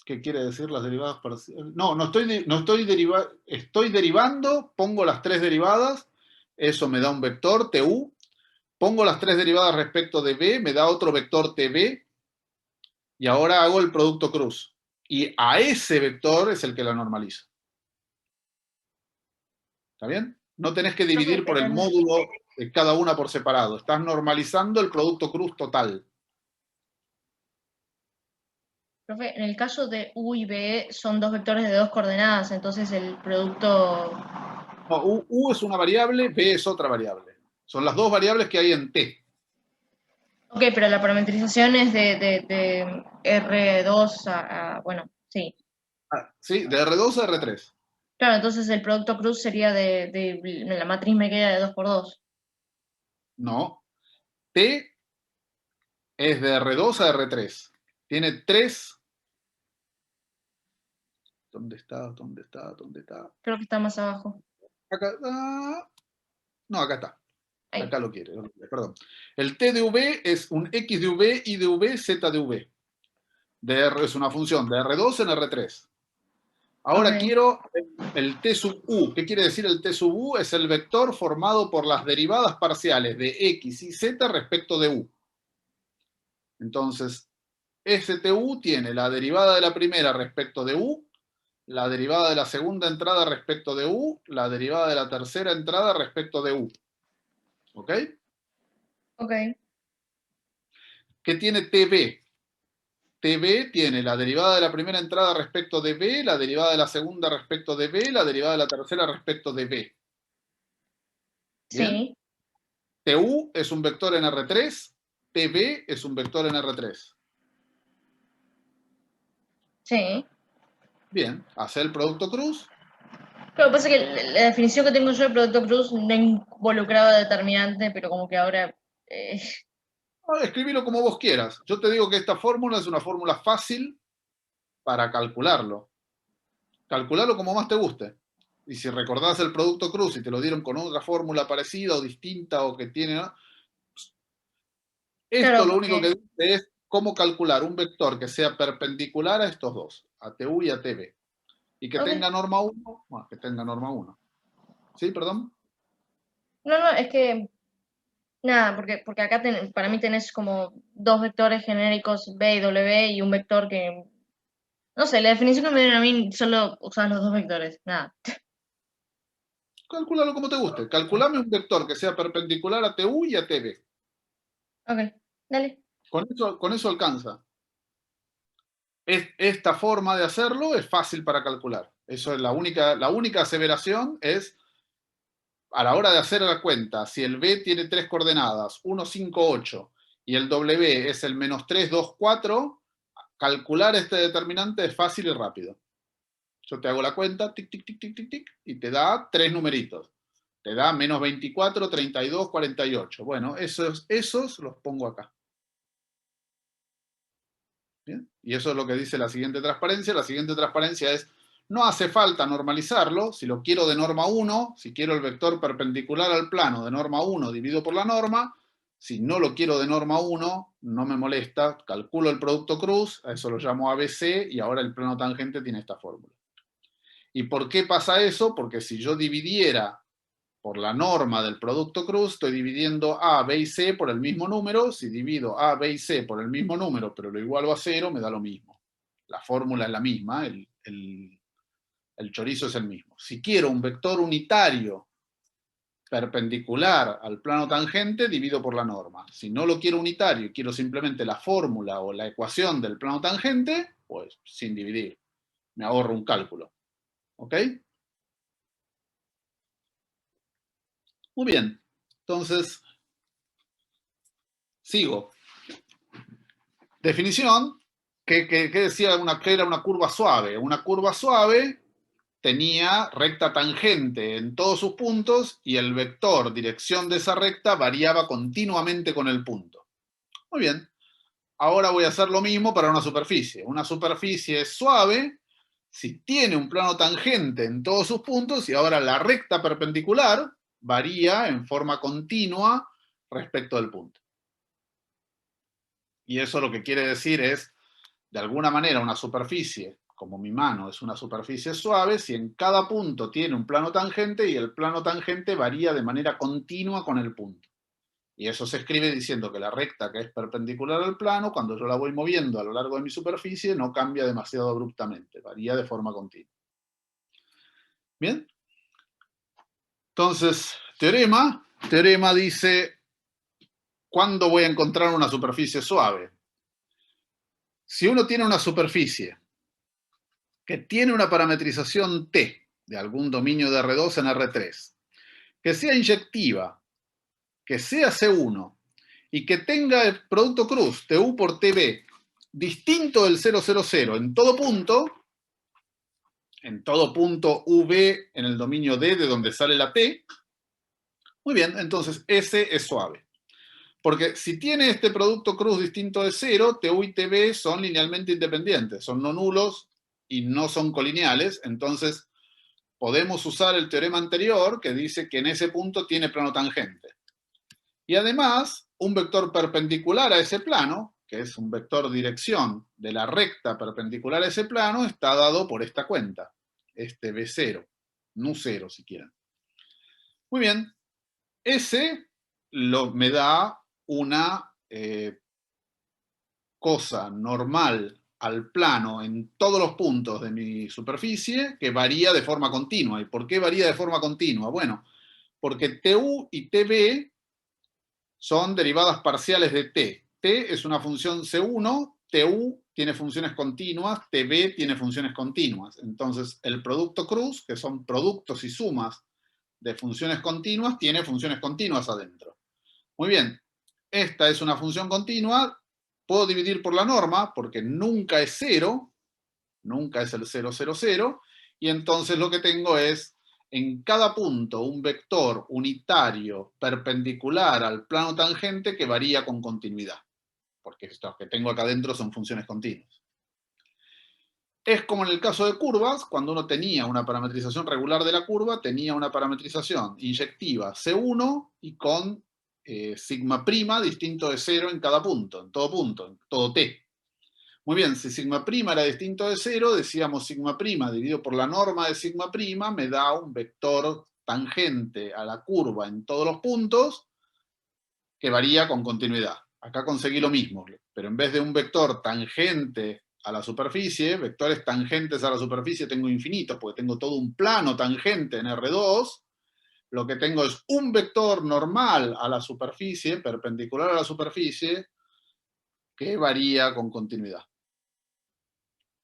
¿Qué quiere decir las derivadas parciales? No estoy derivando, pongo las 3 derivadas, eso me da un vector, TU, pongo las 3 derivadas respecto de B, me da otro vector TB, y ahora hago el producto cruz. Y a ese vector es el que la normalizo. ¿Está bien? No tenés que dividir por el módulo de cada una por separado. Estás normalizando el producto cruz total. Profe, en el caso de U y B son dos vectores de 2 coordenadas, entonces el producto... No, U es una variable, B es otra variable. Son las dos variables que hay en T. Ok, pero la parametrización es de R2 bueno, sí. Sí, de R2 a R3. Claro, entonces el producto cruz sería la matriz me queda de 2 por 2. No. T es de R2 a R3. Tiene 3... ¿Dónde está? Creo que está más abajo. Acá, no, acá está. Ahí. Acá lo quiere, perdón. El T de V es un X de V, Y de V, Z de V. Es una función de R2 en R3. Ahora Ok. quiero el T sub U. ¿Qué quiere decir el T sub U? Es el vector formado por las derivadas parciales de X y Z respecto de U. Entonces, STU tiene la derivada de la primera respecto de U, la derivada de la segunda entrada respecto de U, la derivada de la tercera entrada respecto de U. ¿Ok? Ok. ¿Qué tiene TB? TB tiene la derivada de la primera entrada respecto de B, la derivada de la segunda respecto de B, la derivada de la tercera respecto de B. ¿Bien? Sí. TU es un vector en R3, TB es un vector en R3. Sí. Bien, hace el producto cruz. Lo que pasa es que la definición que tengo yo de producto cruz no involucraba determinante, pero como que ahora... Escribilo como vos quieras. Yo te digo que esta fórmula es una fórmula fácil para calcularlo. Calcularlo como más te guste. Y si recordás el producto cruz y te lo dieron con otra fórmula parecida o distinta o que tiene... ¿no? Esto Claro, lo único que dice es cómo calcular un vector que sea perpendicular a estos dos, a TU y a TB. Y que tenga norma 1, bueno, que tenga norma 1. ¿Sí, perdón? No, es que... Nada, porque acá para mí tenés como dos vectores genéricos B y W y un vector que... No sé, la definición que me dieron a mí solo usas los dos vectores, nada. Calculalo como te guste. Calculame un vector que sea perpendicular a TU y a TB. Ok, dale. Con eso alcanza. Esta forma de hacerlo es fácil para calcular. Eso es la única aseveración es a la hora de hacer la cuenta, si el B tiene 3 coordenadas, 1, 5, 8, y el W es el menos 3, 2, 4, calcular este determinante es fácil y rápido. Yo te hago la cuenta, tic, tic, tic, tic, tic, tic, y te da 3 numeritos. Te da menos 24, 32, 48. Bueno, esos los pongo acá. ¿Bien? Y eso es lo que dice la siguiente transparencia. La siguiente transparencia es, no hace falta normalizarlo. Si lo quiero de norma 1, si quiero el vector perpendicular al plano de norma 1 dividido por la norma, si no lo quiero de norma 1, no me molesta, calculo el producto cruz, a eso lo llamo ABC, y ahora el plano tangente tiene esta fórmula. ¿Y por qué pasa eso? Porque si yo dividiera por la norma del producto cruz, estoy dividiendo A, B y C por el mismo número. Si divido A, B y C por el mismo número, pero lo igualo a 0, me da lo mismo. La fórmula es la misma, el chorizo es el mismo. Si quiero un vector unitario perpendicular al plano tangente, divido por la norma. Si no lo quiero unitario y quiero simplemente la fórmula o la ecuación del plano tangente, pues sin dividir. Me ahorro un cálculo. ¿Ok? Muy bien. Entonces, sigo. Definición, que decía que era una curva suave. Una curva suave tenía recta tangente en todos sus puntos y el vector dirección de esa recta variaba continuamente con el punto. Muy bien. Ahora voy a hacer lo mismo para una superficie. Una superficie es suave si tiene un plano tangente en todos sus puntos y ahora la recta perpendicular varía en forma continua respecto del punto. Y eso lo que quiere decir es, de alguna manera, una superficie, como mi mano es una superficie suave, si en cada punto tiene un plano tangente y el plano tangente varía de manera continua con el punto. Y eso se escribe diciendo que la recta que es perpendicular al plano, cuando yo la voy moviendo a lo largo de mi superficie, no cambia demasiado abruptamente, varía de forma continua. ¿Bien? Entonces, teorema dice, ¿cuándo voy a encontrar una superficie suave? Si uno tiene una superficie que tiene una parametrización T de algún dominio de R2 en R3, que sea inyectiva, que sea C1 y que tenga el producto cruz TU por TB distinto del 0,00 en todo punto V en el dominio D de donde sale la T, muy bien, entonces ese es suave. Porque si tiene este producto cruz distinto de 0, TU y TB son linealmente independientes, son no nulos y no son colineales, entonces podemos usar el teorema anterior que dice que en ese punto tiene plano tangente. Y además, un vector perpendicular a ese plano, que es un vector dirección de la recta perpendicular a ese plano, está dado por esta cuenta, este B0, nu0 si quieren. Muy bien, ese me da una cosa normal al plano en todos los puntos de mi superficie que varía de forma continua. ¿Y por qué varía de forma continua? Bueno, porque TU y TB son derivadas parciales de T. T es una función C1, TU tiene funciones continuas, TB tiene funciones continuas. Entonces, el producto cruz, que son productos y sumas de funciones continuas, tiene funciones continuas adentro. Muy bien, esta es una función continua, puedo dividir por la norma, porque nunca es 0, nunca es el 0, 0, 0, y entonces lo que tengo es en cada punto un vector unitario perpendicular al plano tangente que varía con continuidad, porque estos que tengo acá adentro son funciones continuas. Es como en el caso de curvas, cuando uno tenía una parametrización regular de la curva, tenía una parametrización inyectiva C1 y con sigma prima distinto de 0 en cada punto, en todo T. Muy bien, si sigma prima era distinto de 0, decíamos sigma prima dividido por la norma de sigma prima me da un vector tangente a la curva en todos los puntos que varía con continuidad. Acá conseguí lo mismo, pero en vez de un vector tangente a la superficie, vectores tangentes a la superficie tengo infinitos, porque tengo todo un plano tangente en R2, lo que tengo es un vector normal a la superficie, perpendicular a la superficie, que varía con continuidad.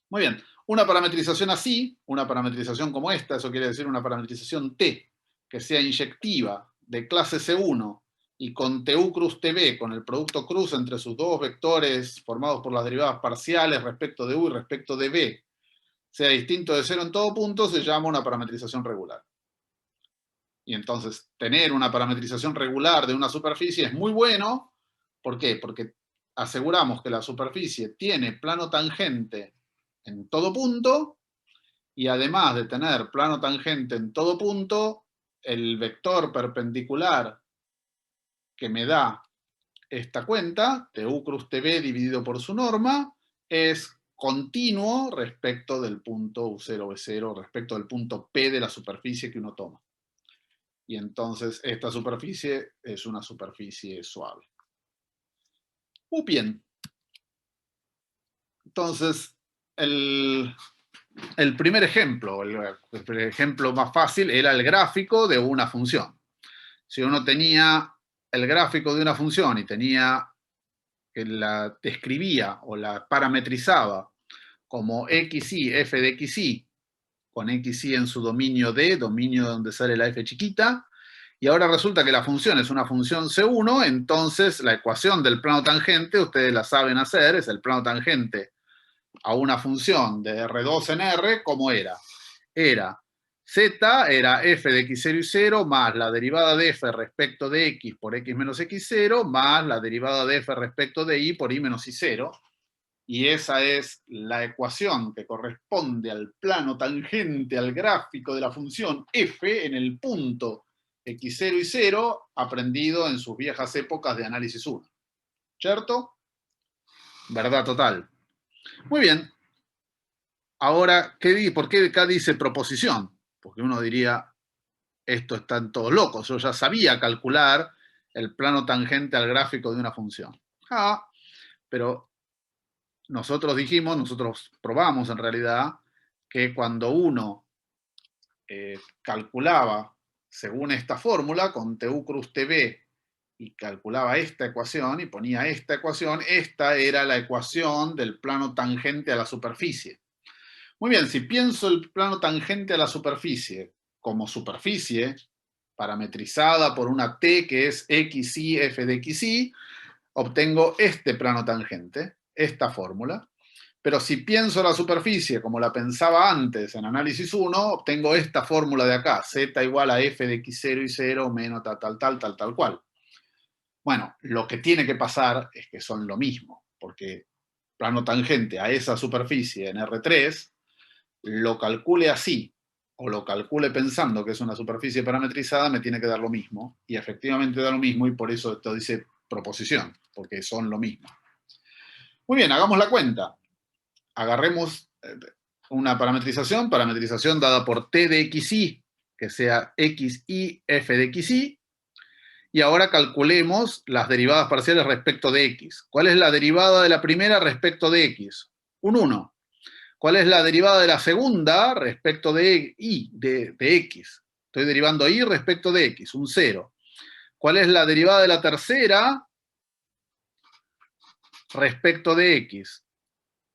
Muy bien, una parametrización así, una parametrización como esta, eso quiere decir una parametrización T, que sea inyectiva, de clase C1, y con TU cruz TB, con el producto cruz entre sus dos vectores formados por las derivadas parciales respecto de U y respecto de B, sea distinto de 0 en todo punto, se llama una parametrización regular. Y entonces, tener una parametrización regular de una superficie es muy bueno. ¿Por qué? Porque aseguramos que la superficie tiene plano tangente en todo punto, y además de tener plano tangente en todo punto, el vector perpendicular que me da esta cuenta, TU cruz TB dividido por su norma, es continuo respecto del punto U0, B0, respecto del punto P de la superficie que uno toma. Y entonces esta superficie es una superficie suave. Muy bien. Entonces, el primer ejemplo, el ejemplo más fácil, era el gráfico de una función. si uno tenía el gráfico de una función y tenía que la describía o la parametrizaba como xy, f de xy, con xy en su dominio D, dominio donde sale la f chiquita, y ahora resulta que la función es una función C1, entonces la ecuación del plano tangente, ustedes la saben hacer, es el plano tangente a una función de R2 en R, ¿cómo era? Era z, era f de x0 y 0, más la derivada de f respecto de x por x menos x0, más la derivada de f respecto de y por y menos y0, y esa es la ecuación que corresponde al plano tangente al gráfico de la función f en el punto x0 y 0, aprendido en sus viejas épocas de análisis 1. ¿Cierto? Verdad total. Muy bien. Ahora, ¿por qué acá dice proposición? Porque uno diría, esto están todos locos, yo ya sabía calcular el plano tangente al gráfico de una función. Pero nosotros probamos en realidad, que cuando uno calculaba según esta fórmula, con TU cruz TB, y calculaba esta ecuación y ponía esta ecuación, esta era la ecuación del plano tangente a la superficie. Muy bien, si pienso el plano tangente a la superficie como superficie parametrizada por una T que es xy f de xy, obtengo este plano tangente, esta fórmula. Pero si pienso la superficie como la pensaba antes en análisis 1, obtengo esta fórmula de acá, z igual a f de x0 y 0 menos tal cual. Bueno, lo que tiene que pasar es que son lo mismo, porque plano tangente a esa superficie en R3, lo calcule así, o lo calcule pensando que es una superficie parametrizada, me tiene que dar lo mismo, y efectivamente da lo mismo, y por eso esto dice proposición, porque son lo mismo. Muy bien, hagamos la cuenta. Agarremos una parametrización dada por t de xy, que sea xy f de xy, y ahora calculemos las derivadas parciales respecto de x. ¿Cuál es la derivada de la primera respecto de x? Un 1. ¿Cuál es la derivada de la segunda respecto de y, de x? Estoy derivando y respecto de x, un 0. ¿Cuál es la derivada de la tercera respecto de x?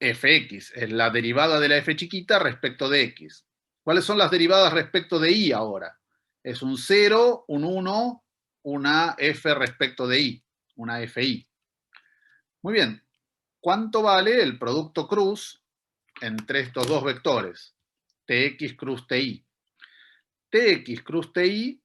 Fx, es la derivada de la f chiquita respecto de x. ¿Cuáles son las derivadas respecto de y ahora? Es un 0, un 1, una f respecto de y, una fi. Muy bien. ¿Cuánto vale el producto cruz entre estos dos vectores? Tx cruz ti. Tx cruz ti,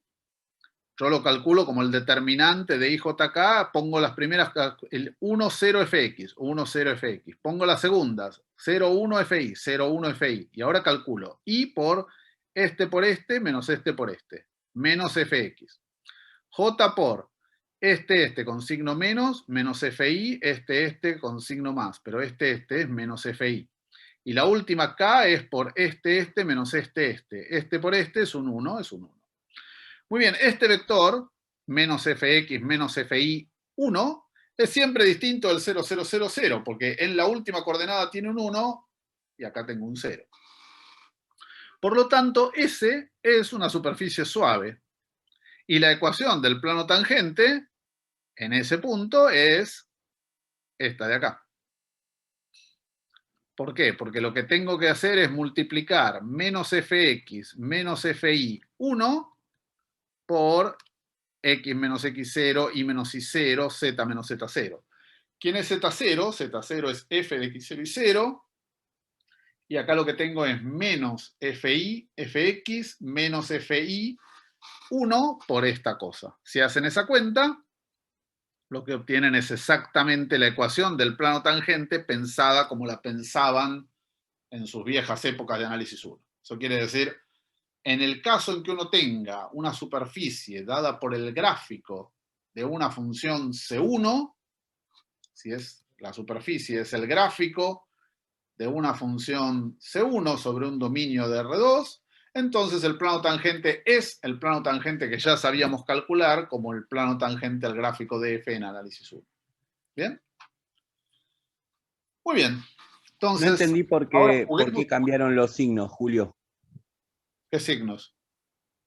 yo lo calculo como el determinante de IJK, pongo las primeras, el 1, 0 fx, 1, 0 fx. Pongo las segundas, 0, 1 fi, 0, 1 fi. Y ahora calculo y por este, menos este por este, menos fx. J por este con signo menos fi, este con signo más, pero este es menos fi. Y la última K es por este menos este. Este por este es un 1, es un 1. Muy bien, este vector, menos fx menos fi 1, es siempre distinto del 0, 0, 0, 0, porque en la última coordenada tiene un 1 y acá tengo un 0. Por lo tanto, S es una superficie suave. Y la ecuación del plano tangente en ese punto es esta de acá. ¿Por qué? Porque lo que tengo que hacer es multiplicar menos fx menos fi 1 por x menos x0, y menos y0, z menos z0. ¿Quién es z0? Z0 es f de x0 y 0. Y acá lo que tengo es menos fi, fx, menos fi 1 por esta cosa. Si hacen esa cuenta, lo que obtienen es exactamente la ecuación del plano tangente pensada como la pensaban en sus viejas épocas de análisis 1. Eso quiere decir, en el caso en que uno tenga una superficie dada por el gráfico de una función C1, si es la superficie es el gráfico de una función C1 sobre un dominio de R2, entonces el plano tangente es el plano tangente que ya sabíamos calcular como el plano tangente al gráfico de F en análisis 1. ¿Bien? Muy bien. Entonces, no entendí por qué cambiaron los signos, Julio. ¿Qué signos?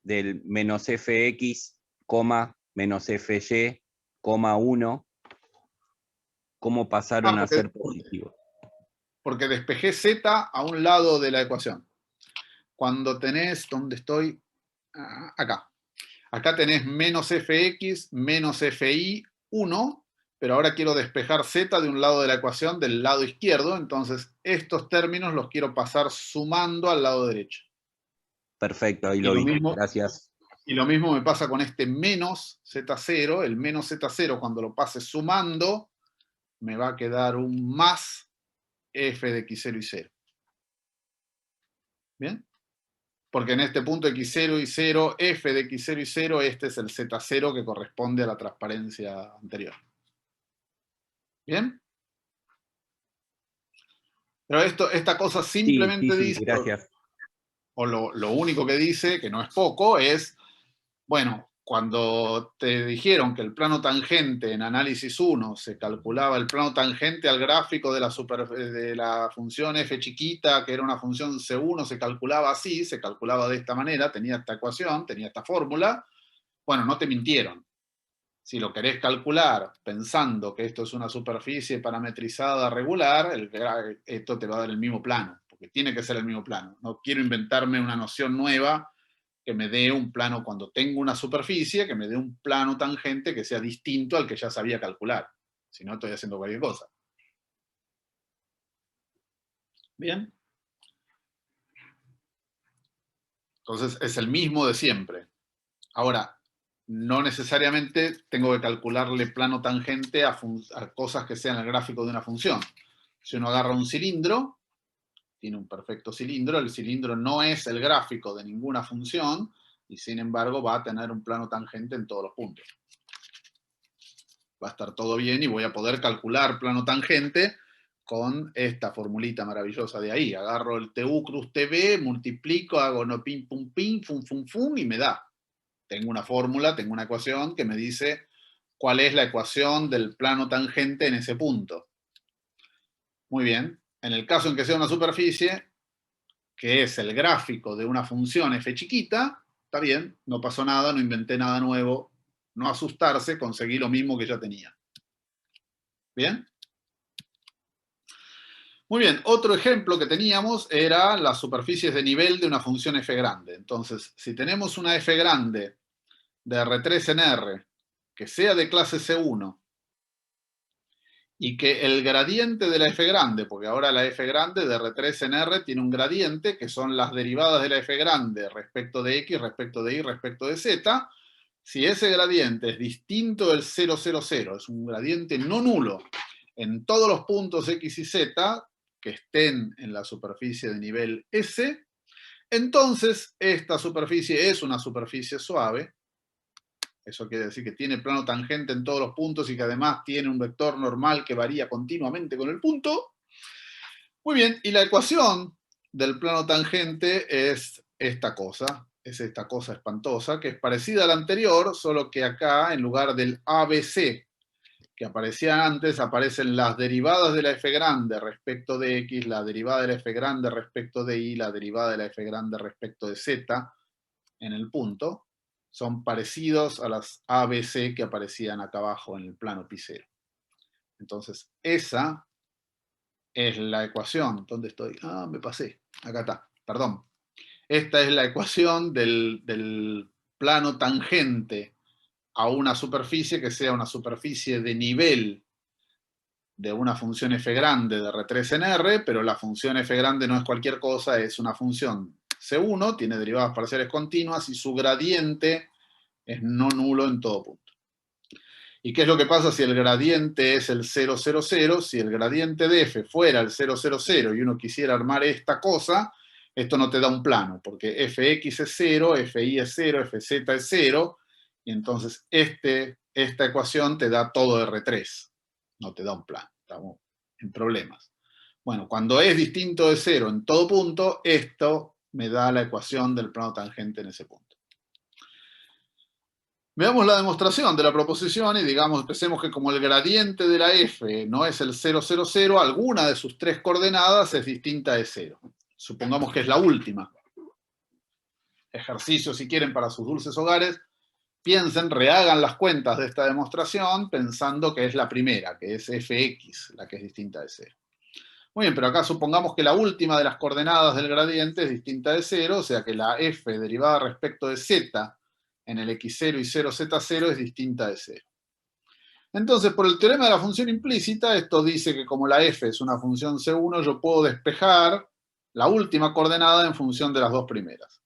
Del menos fx coma, menos FY, coma 1, ¿cómo pasaron a ser positivos? Porque despejé Z a un lado de la ecuación. Cuando tenés, ¿dónde estoy? Acá. Acá tenés menos fx, menos fi, 1, pero ahora quiero despejar z de un lado de la ecuación, del lado izquierdo, entonces estos términos los quiero pasar sumando al lado derecho. Perfecto, ahí lo vi. Gracias. Y lo mismo me pasa con este menos z0, el menos z0 cuando lo pase sumando, me va a quedar un más f de x0 y 0. ¿Bien? Porque en este punto x0 y 0, f de x0 y 0, este es el z0 que corresponde a la transparencia anterior. ¿Bien? Pero esta cosa simplemente dice, gracias. o lo único que dice, que no es poco, es, bueno, cuando te dijeron que el plano tangente en análisis 1 se calculaba el plano tangente al gráfico de la función f chiquita, que era una función C1, se calculaba así, se calculaba de esta manera, tenía esta ecuación, tenía esta fórmula, bueno, no te mintieron. Si lo querés calcular pensando que esto es una superficie parametrizada regular, esto te va a dar el mismo plano, porque tiene que ser el mismo plano. No quiero inventarme una noción nueva que me dé un plano cuando tengo una superficie, que me dé un plano tangente que sea distinto al que ya sabía calcular. Si no, estoy haciendo cualquier cosa. ¿Bien? Entonces, es el mismo de siempre. Ahora, no necesariamente tengo que calcularle plano tangente a cosas que sean el gráfico de una función. Si uno agarra un cilindro, tiene un perfecto cilindro, el cilindro no es el gráfico de ninguna función, y sin embargo va a tener un plano tangente en todos los puntos. Va a estar todo bien y voy a poder calcular plano tangente con esta formulita maravillosa de ahí. Agarro el TU cruz TV, multiplico, hago no pim pum pim, fum fum fum y me da. Tengo una fórmula, tengo una ecuación que me dice cuál es la ecuación del plano tangente en ese punto. Muy bien. En el caso en que sea una superficie, que es el gráfico de una función f chiquita, está bien, no pasó nada, no inventé nada nuevo, no asustarse, conseguí lo mismo que ya tenía. ¿Bien? Muy bien, otro ejemplo que teníamos era las superficies de nivel de una función f grande. Entonces, si tenemos una f grande de R3 en R, que sea de clase C1, y que el gradiente de la f grande, porque ahora la f grande de R3 en R tiene un gradiente, que son las derivadas de la f grande respecto de x, respecto de y, respecto de z, si ese gradiente es distinto del 0, 0, 0, es un gradiente no nulo en todos los puntos x y z que estén en la superficie de nivel S, entonces esta superficie es una superficie suave. Eso quiere decir que tiene plano tangente en todos los puntos y que además tiene un vector normal que varía continuamente con el punto. Muy bien, y la ecuación del plano tangente es esta cosa espantosa, que es parecida a la anterior, solo que acá, en lugar del ABC que aparecía antes, aparecen las derivadas de la f grande respecto de x, la derivada de la f grande respecto de y, la derivada de la f grande respecto de z en el punto. Son parecidos a las ABC que aparecían acá abajo en el plano pi0. Entonces, esa es la ecuación. ¿Dónde estoy? Ah, me pasé. Acá está, perdón. Esta es la ecuación del plano tangente a una superficie que sea una superficie de nivel de una función f grande de R3 en R, pero la función f grande no es cualquier cosa, es una función C1, tiene derivadas parciales continuas y su gradiente es no nulo en todo punto. ¿Y qué es lo que pasa si el gradiente es el 0, 0, 0? Si el gradiente de f fuera el 0, 0, 0 y uno quisiera armar esta cosa, esto no te da un plano, porque fx es 0, fi es 0, fz es 0, y entonces esta ecuación te da todo R3, no te da un plano, estamos en problemas. Bueno, cuando es distinto de 0 en todo punto, esto me da la ecuación del plano tangente en ese punto. Veamos la demostración de la proposición y digamos, pensemos que como el gradiente de la f no es el 0, 0, 0, alguna de sus tres coordenadas es distinta de 0. Supongamos que es la última. Ejercicio, si quieren, para sus dulces hogares. piensen, rehagan las cuentas de esta demostración pensando que es la primera, que es fx, la que es distinta de 0. Muy bien, pero acá supongamos que la última de las coordenadas del gradiente es distinta de 0, o sea que la f derivada respecto de z en el x0 y 0z0 es distinta de 0. Entonces, por el teorema de la función implícita, esto dice que como la f es una función C1, yo puedo despejar la última coordenada en función de las dos primeras.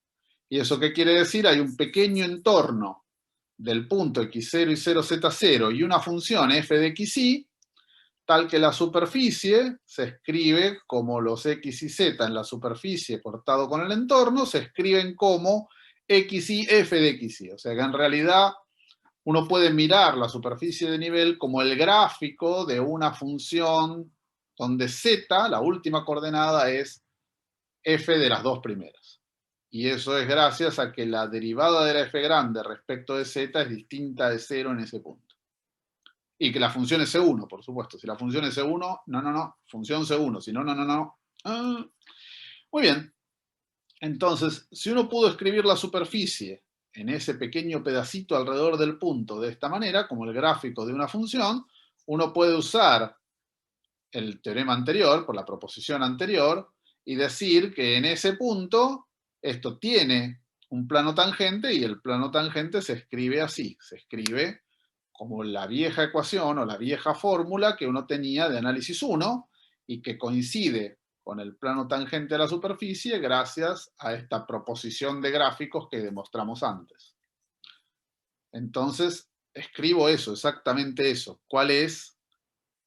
¿Y eso qué quiere decir? Hay un pequeño entorno del punto x0 y 0z0 y una función f de xy, tal que la superficie se escribe como los x y z en la superficie cortado con el entorno, se escriben como xy f de xy. O sea que en realidad uno puede mirar la superficie de nivel como el gráfico de una función donde z, la última coordenada, es f de las dos primeras. Y eso es gracias a que la derivada de la f grande respecto de z es distinta de 0 en ese punto. Y que la función es C1, por supuesto. Si la función es C1, no, función C1. Si no, no. Muy bien. Entonces, si uno pudo escribir la superficie en ese pequeño pedacito alrededor del punto de esta manera, como el gráfico de una función, uno puede usar el teorema anterior, por la proposición anterior, y decir que en ese punto esto tiene un plano tangente y el plano tangente se escribe así, se escribe como la vieja ecuación o la vieja fórmula que uno tenía de análisis 1 y que coincide con el plano tangente de la superficie gracias a esta proposición de gráficos que demostramos antes. Entonces, escribo eso, exactamente eso. ¿Cuál es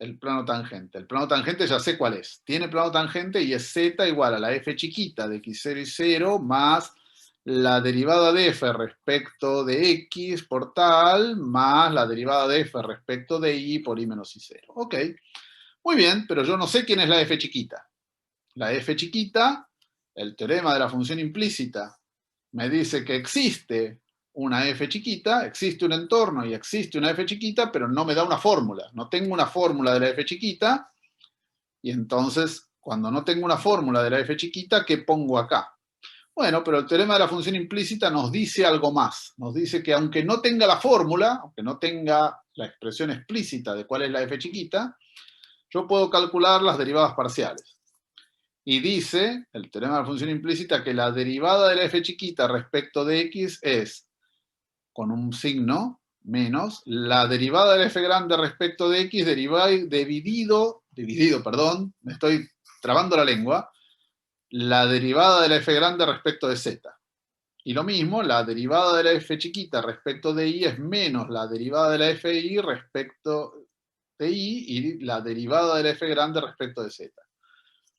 el plano tangente? El plano tangente ya sé cuál es. Tiene plano tangente y es z igual a la f chiquita de x0 y 0 más la derivada de f respecto de x por tal más la derivada de f respecto de y por y menos y0. Ok, muy bien, pero yo no sé quién es la f chiquita. La f chiquita, el teorema de la función implícita, me dice que existe una f chiquita, existe un entorno y existe una f chiquita, pero no me da una fórmula. No tengo una fórmula de la f chiquita, y entonces, cuando no tengo una fórmula de la f chiquita, ¿qué pongo acá? Bueno, pero el teorema de la función implícita nos dice algo más. Nos dice que aunque no tenga la fórmula, aunque no tenga la expresión explícita de cuál es la f chiquita, yo puedo calcular las derivadas parciales. Y dice, el teorema de la función implícita, que la derivada de la f chiquita respecto de x es, con un signo, menos, la derivada de la f grande respecto de x dividido, me estoy trabando la lengua, la derivada de la f grande respecto de z. Y lo mismo, la derivada de la f chiquita respecto de y es menos la derivada de la f y respecto de y la derivada de la f grande respecto de z.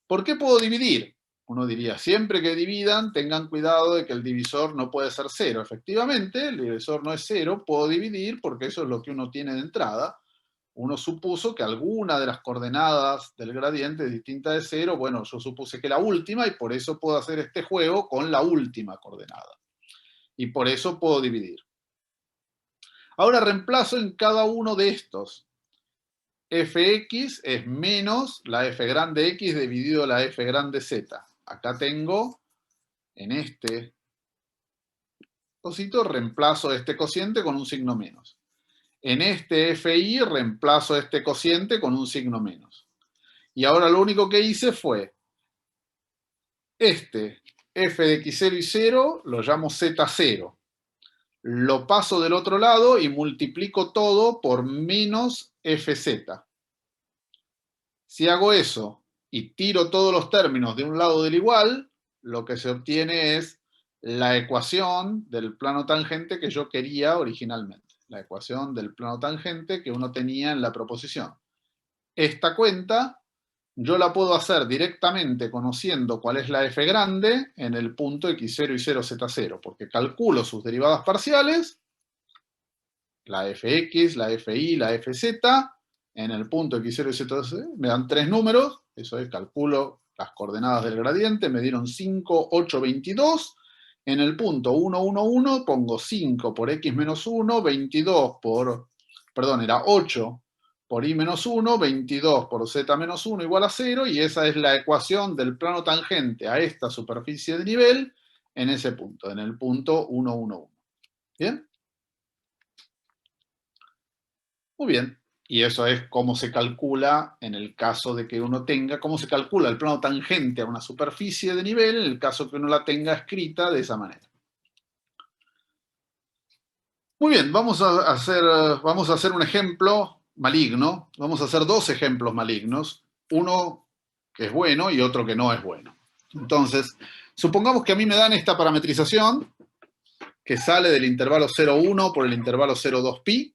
¿Por qué puedo dividir? Uno diría, siempre que dividan, tengan cuidado de que el divisor no puede ser 0. Efectivamente, el divisor no es 0, puedo dividir porque eso es lo que uno tiene de entrada. Uno supuso que alguna de las coordenadas del gradiente es distinta de 0. Bueno, yo supuse que la última y por eso puedo hacer este juego con la última coordenada. Y por eso puedo dividir. Ahora reemplazo en cada uno de estos. Fx es menos la f grande x dividido la f grande z. Acá tengo, en este cosito, reemplazo este cociente con un signo menos. En este fi reemplazo este cociente con un signo menos. Y ahora lo único que hice fue, este f de x0 y 0 lo llamo z0. Lo paso del otro lado y multiplico todo por menos fz. Si hago eso y tiro todos los términos de un lado del igual, lo que se obtiene es la ecuación del plano tangente que yo quería originalmente. La ecuación del plano tangente que uno tenía en la proposición. Esta cuenta yo la puedo hacer directamente conociendo cuál es la f grande en el punto x0 y 0z0, porque calculo sus derivadas parciales, la fx, la fi, la fz, en el punto x0 y z0, me dan 3 números, eso es, calculo las coordenadas del gradiente, me dieron 5, 8, 22, en el punto 1, 1, 1, pongo 5 por x menos 1, 22 por, perdón, era 8 por y menos 1, 22 por z menos 1 igual a 0, y esa es la ecuación del plano tangente a esta superficie de nivel en ese punto, en el punto 1, 1, 1. ¿Bien? Muy bien. Y eso es cómo se calcula en el caso de que uno tenga, cómo se calcula el plano tangente a una superficie de nivel en el caso que uno la tenga escrita de esa manera. Muy bien, vamos a hacer un ejemplo maligno. Vamos a hacer dos ejemplos malignos. Uno que es bueno y otro que no es bueno. Entonces, supongamos que a mí me dan esta parametrización que sale del intervalo 0,1 por el intervalo 0,2pi.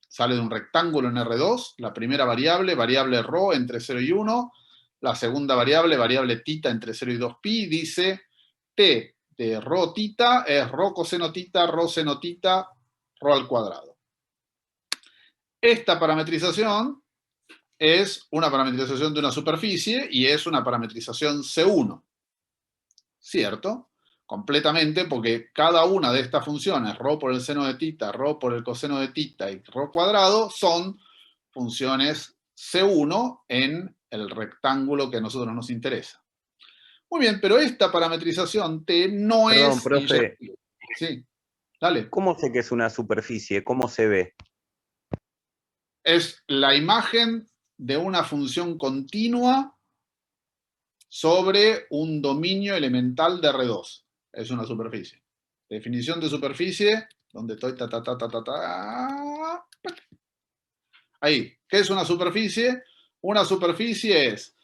Sale de un rectángulo en R2, la primera variable ρ entre 0 y 1, la segunda variable tita entre 0 y 2pi, dice t de ρ tita es ρ coseno tita, ρ seno tita, ρ al cuadrado. Esta parametrización es una parametrización de una superficie y es una parametrización C1, ¿cierto? Completamente, porque cada una de estas funciones, ρ por el seno de tita, ρ por el coseno de tita y ρ cuadrado, son funciones C1 en el rectángulo que a nosotros nos interesa. Muy bien, pero esta parametrización T no Perdón, es profe. inyectiva. Sí, dale. ¿Cómo sé que es una superficie? ¿Cómo se ve? Es la imagen de una función continua sobre un dominio elemental de R2. Es una superficie. Definición de superficie, donde estoy, ahí. ¿Qué es una superficie? Una superficie es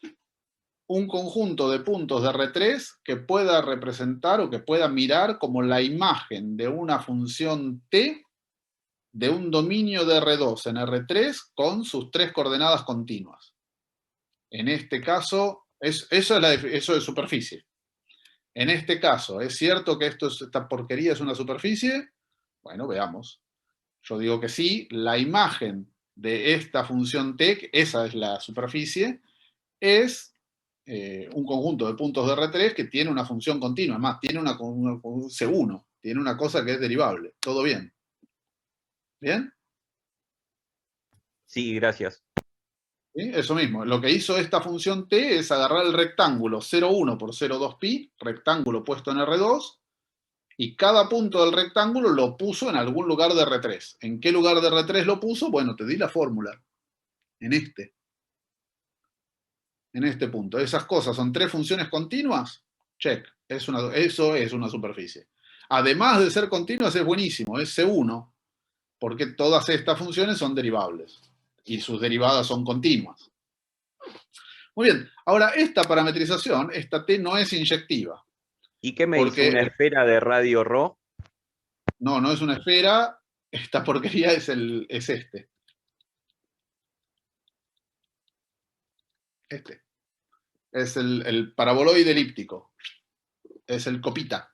un conjunto de puntos de R3 que pueda representar o que pueda mirar como la imagen de una función T de un dominio de R2 en R3 con sus tres coordenadas continuas. En este caso, eso es superficie. En este caso, ¿es cierto que esta porquería es una superficie? Bueno, veamos. Yo digo que sí, la imagen de esta función T, esa es la superficie, es un conjunto de puntos de R3 que tiene una función continua. Además, tiene una C1, tiene una cosa que es derivable. ¿Todo bien? ¿Bien? Sí, gracias. ¿Sí? Eso mismo. Lo que hizo esta función T es agarrar el rectángulo 0,1 por 0,2pi, rectángulo puesto en R2, y cada punto del rectángulo lo puso en algún lugar de R3. ¿En qué lugar de R3 lo puso? Bueno, te di la fórmula. En este. En este punto. Esas cosas son tres funciones continuas. Check. Eso es una superficie. Además de ser continuas, es buenísimo. Es C1. Porque todas estas funciones son derivables. Y sus derivadas son continuas. Muy bien. Ahora, esta parametrización, esta T no es inyectiva. ¿Y qué me Porque dice una esfera de radio ρ? no, no es una esfera. Esta porquería es este. Este. Es el paraboloide elíptico. Es el copita.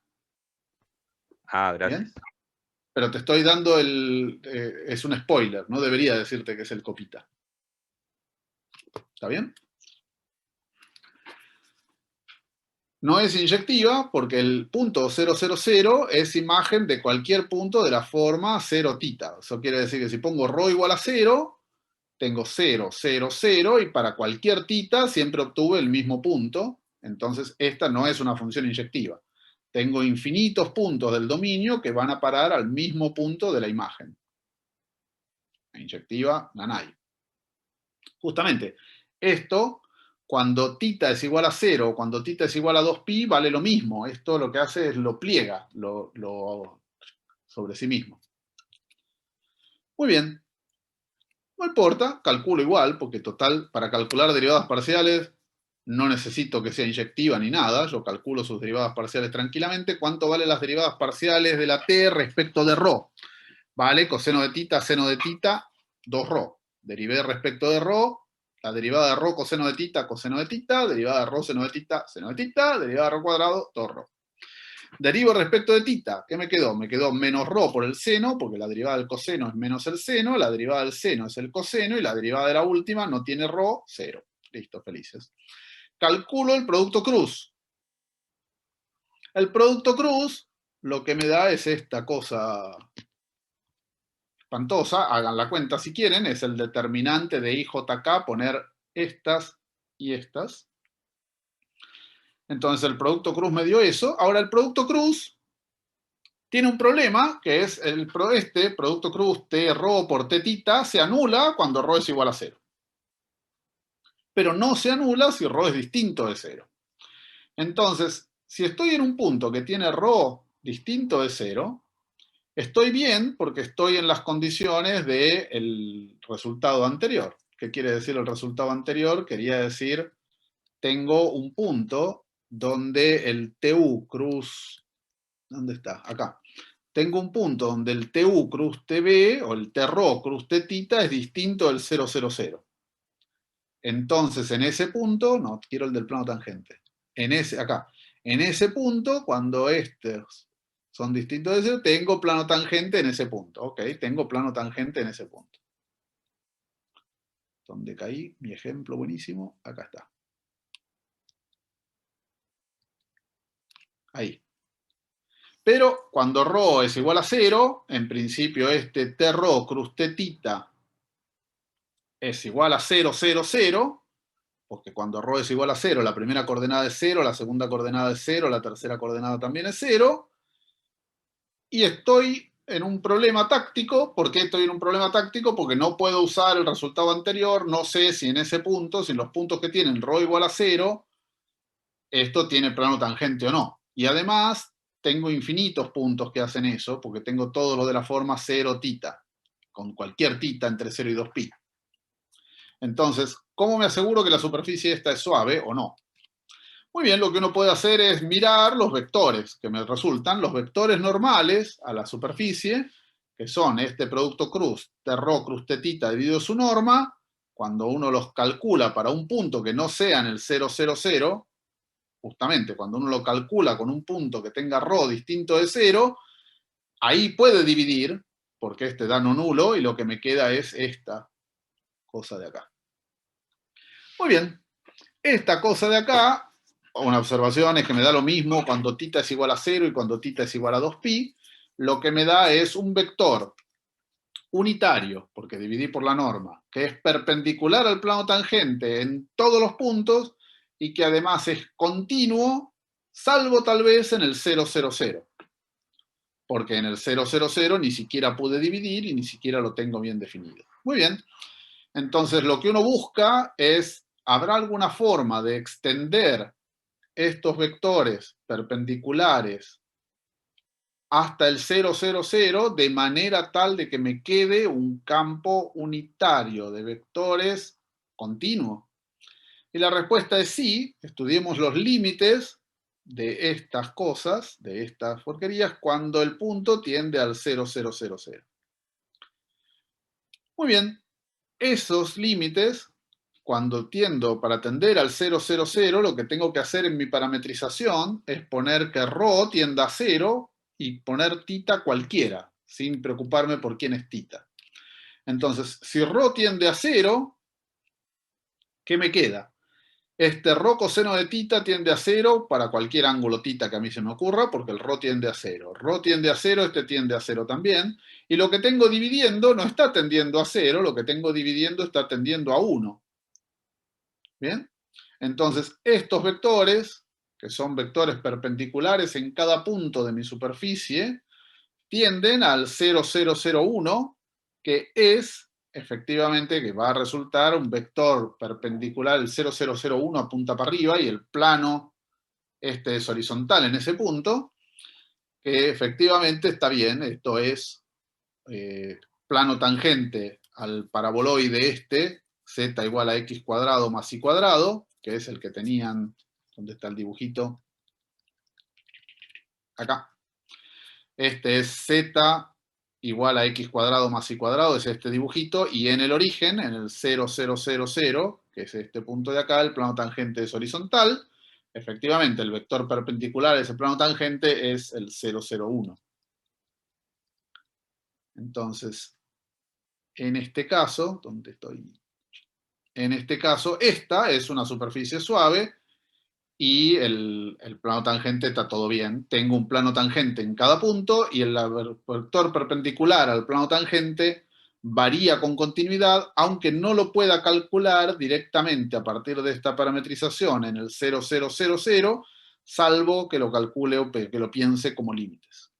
Ah, gracias. ¿Bien? Pero te estoy dando es un spoiler, no debería decirte que es el copita. ¿Está bien? No es inyectiva porque el punto 0,0,0 es imagen de cualquier punto de la forma 0 tita. Eso quiere decir que si pongo ρ igual a 0, tengo 0, 0, 0, y para cualquier tita siempre obtuve el mismo punto. Entonces, esta no es una función inyectiva. Tengo infinitos puntos del dominio que van a parar al mismo punto de la imagen. Inyectiva, nanay. Justamente, esto, cuando tita es igual a 0, cuando tita es igual a 2pi, vale lo mismo. Esto lo que hace es lo pliega sobre sí mismo. Muy bien. No importa, calculo igual, porque total, para calcular derivadas parciales no necesito que sea inyectiva ni nada. Yo calculo sus derivadas parciales tranquilamente. ¿Cuánto valen las derivadas parciales de la t respecto de ρ? Vale, coseno de tita, seno de tita, 2ρ. Derivé respecto de ρ, la derivada de ρ coseno de tita, derivada de ρ seno de tita, derivada de ρ cuadrado, 2ρ. Derivo respecto de tita, ¿qué me quedó? Me quedó menos ρ por el seno, porque la derivada del coseno es menos el seno, la derivada del seno es el coseno, y la derivada de la última no tiene ρ, 0. Listo, felices. Calculo el producto cruz. El producto cruz lo que me da es esta cosa espantosa, hagan la cuenta si quieren, es el determinante de IJK, poner estas y estas. Entonces el producto cruz me dio eso. Ahora el producto cruz tiene un problema, que es este producto cruz T rho por T tita se anula cuando rho es igual a 0. Pero no se anula si rho es distinto de 0. Entonces, si estoy en un punto que tiene rho distinto de 0, estoy bien porque estoy en las condiciones del resultado anterior. ¿Qué quiere decir el resultado anterior? Quería decir, tengo un punto donde el TU cruz... ¿Dónde está? Acá. Tengo un punto donde el TU cruz TB o el T rho cruz T tita es distinto del 0, 0, 0. Entonces, en ese punto, no, quiero el del plano tangente. Acá. En ese punto, cuando estos son distintos de 0, tengo plano tangente en ese punto. Ok, tengo plano tangente en ese punto. ¿Dónde caí? Mi ejemplo buenísimo. Acá está. Ahí. Pero cuando rho es igual a 0, en principio este T rho cruz T tita es igual a 0, 0, 0, porque cuando rho es igual a 0, la primera coordenada es 0, la segunda coordenada es 0, la tercera coordenada también es 0, y estoy en un problema táctico. ¿Por qué estoy en un problema táctico? Porque no puedo usar el resultado anterior, no sé si en ese punto, si en los puntos que tienen rho igual a 0, esto tiene plano tangente o no. Y además, tengo infinitos puntos que hacen eso, porque tengo todo lo de la forma 0 tita, con cualquier tita entre 0 y 2pi. Entonces, ¿cómo me aseguro que la superficie esta es suave o no? Muy bien, lo que uno puede hacer es mirar los vectores que me resultan, los vectores normales a la superficie, que son este producto cruz, T rho cruz T tita dividido su norma. Cuando uno los calcula para un punto que no sea en el 0, 0, 0, justamente cuando uno lo calcula con un punto que tenga rho distinto de 0, ahí puede dividir, porque este da no nulo, y lo que me queda es esta cosa de acá. Muy bien, esta cosa de acá, una observación es que me da lo mismo cuando tita es igual a 0 y cuando tita es igual a 2pi, lo que me da es un vector unitario, porque dividí por la norma, que es perpendicular al plano tangente en todos los puntos y que además es continuo, salvo tal vez en el 0, 0, 0. Porque en el 0, 0, 0 ni siquiera pude dividir y ni siquiera lo tengo bien definido. Muy bien. Entonces lo que uno busca es, ¿habrá alguna forma de extender estos vectores perpendiculares hasta el 0, 0, 0 de manera tal de que me quede un campo unitario de vectores continuo? Y la respuesta es sí. Estudiemos los límites de estas cosas, de estas porquerías, cuando el punto tiende al 0, 0, 0, 0. Muy bien, esos límites, cuando tiendo para tender al 0, 0, 0, lo que tengo que hacer en mi parametrización es poner que rho tienda a 0 y poner tita cualquiera, sin preocuparme por quién es tita. Entonces, si rho tiende a 0, ¿qué me queda? Este rho coseno de tita tiende a 0 para cualquier ángulo tita que a mí se me ocurra, porque el rho tiende a 0. Rho tiende a 0, este tiende a 0 también. Y lo que tengo dividiendo no está tendiendo a 0, lo que tengo dividiendo está tendiendo a 1. ¿Bien? Entonces, estos vectores, que son vectores perpendiculares en cada punto de mi superficie, tienden al 0, 0, 0, 1, que es... efectivamente, que va a resultar un vector perpendicular, el 0, 0, 0, 1 apunta para arriba y el plano este es horizontal en ese punto, que efectivamente está bien. Esto es plano tangente al paraboloide este, z igual a x cuadrado más y cuadrado, que es el que tenían, ¿dónde está el dibujito? Acá. Este es z igual a x cuadrado más y cuadrado, es este dibujito, y en el origen, en el 0, 0, 0, 0, que es este punto de acá, el plano tangente es horizontal. Efectivamente, el vector perpendicular a ese plano tangente es el 0, 0, 1. Entonces, en este caso, ¿dónde estoy? En este caso, esta es una superficie suave, y el plano tangente está todo bien. Tengo un plano tangente en cada punto y el vector perpendicular al plano tangente varía con continuidad, aunque no lo pueda calcular directamente a partir de esta parametrización en el 0, 0, 0, 0, salvo que lo calcule o que lo piense como límites.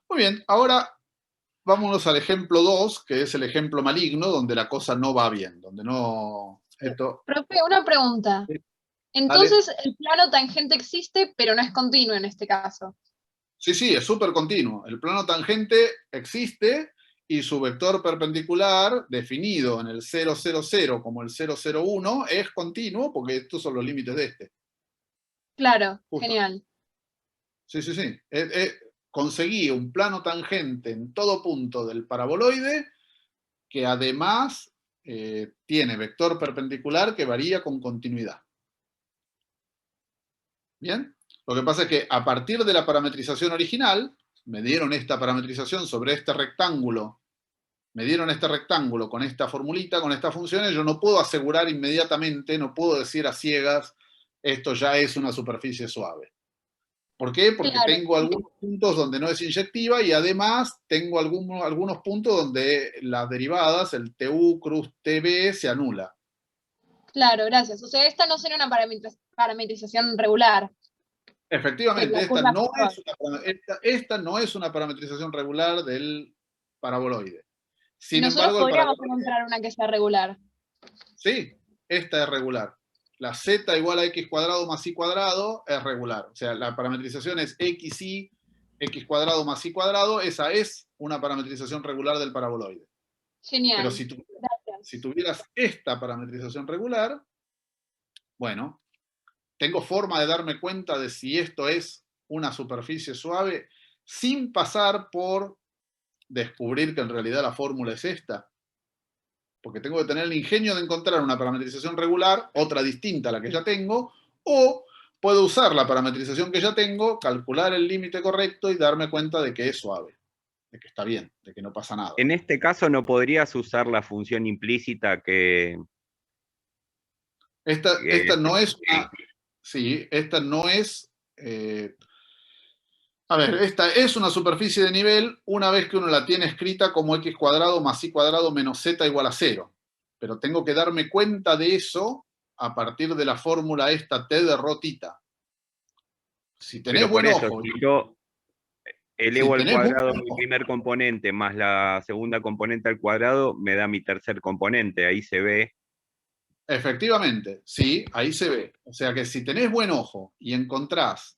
Muy bien, ahora vámonos al ejemplo 2, que es el ejemplo maligno, donde la cosa no va bien, donde no... Profe, una pregunta. Dale. Entonces, el plano tangente existe, pero no es continuo en este caso. Sí, es súper continuo. El plano tangente existe y su vector perpendicular, definido en el 0, 0, 0 como el 0, 0, 1, es continuo porque estos son los límites de este. Claro, Justo. genial. Sí. Conseguí un plano tangente en todo punto del paraboloide que además tiene vector perpendicular que varía con continuidad. ¿Bien? Lo que pasa es que a partir de la parametrización original, me dieron esta parametrización sobre este rectángulo, me dieron este rectángulo con esta formulita, con estas funciones, yo no puedo asegurar inmediatamente, no puedo decir a ciegas, esto ya es una superficie suave. ¿Por qué? Porque Claro. tengo algunos puntos donde no es inyectiva y además tengo algunos puntos donde las derivadas, el TU cruz TB, se anula. Claro, gracias. O sea, esta no sería una parametrización regular. Efectivamente, Sería esta curva no es una parametrización regular del paraboloide. Sin Nosotros embargo, el podríamos paraboloide, encontrar una que sea regular. sí, esta es regular. La z igual a x cuadrado más y cuadrado es regular. O sea, la parametrización es xy, x cuadrado más y cuadrado, esa es una parametrización regular del paraboloide. Genial. Pero Gracias. si tuvieras esta parametrización regular, bueno, tengo forma de darme cuenta de si esto es una superficie suave sin pasar por descubrir que en realidad la fórmula es esta. Porque tengo que tener el ingenio de encontrar una parametrización regular, otra distinta a la que ya tengo, o puedo usar la parametrización que ya tengo, calcular el límite correcto y darme cuenta de que es suave, de que está bien, de que no pasa nada. En este caso no podrías usar la función implícita que... Esta no es una... Sí, esta no es... a ver, esta es una superficie de nivel una vez que uno la tiene escrita como x cuadrado más y cuadrado menos z igual a 0. Pero tengo que darme cuenta de eso a partir de la fórmula esta T de rotita. Si tenés Pero por buen eso, ojo... si yo elevo Si al tenés cuadrado buen mi ojo, primer componente más la segunda componente al cuadrado, me da mi tercer componente. Ahí se ve. efectivamente, sí, ahí se ve. O sea que si tenés buen ojo y encontrás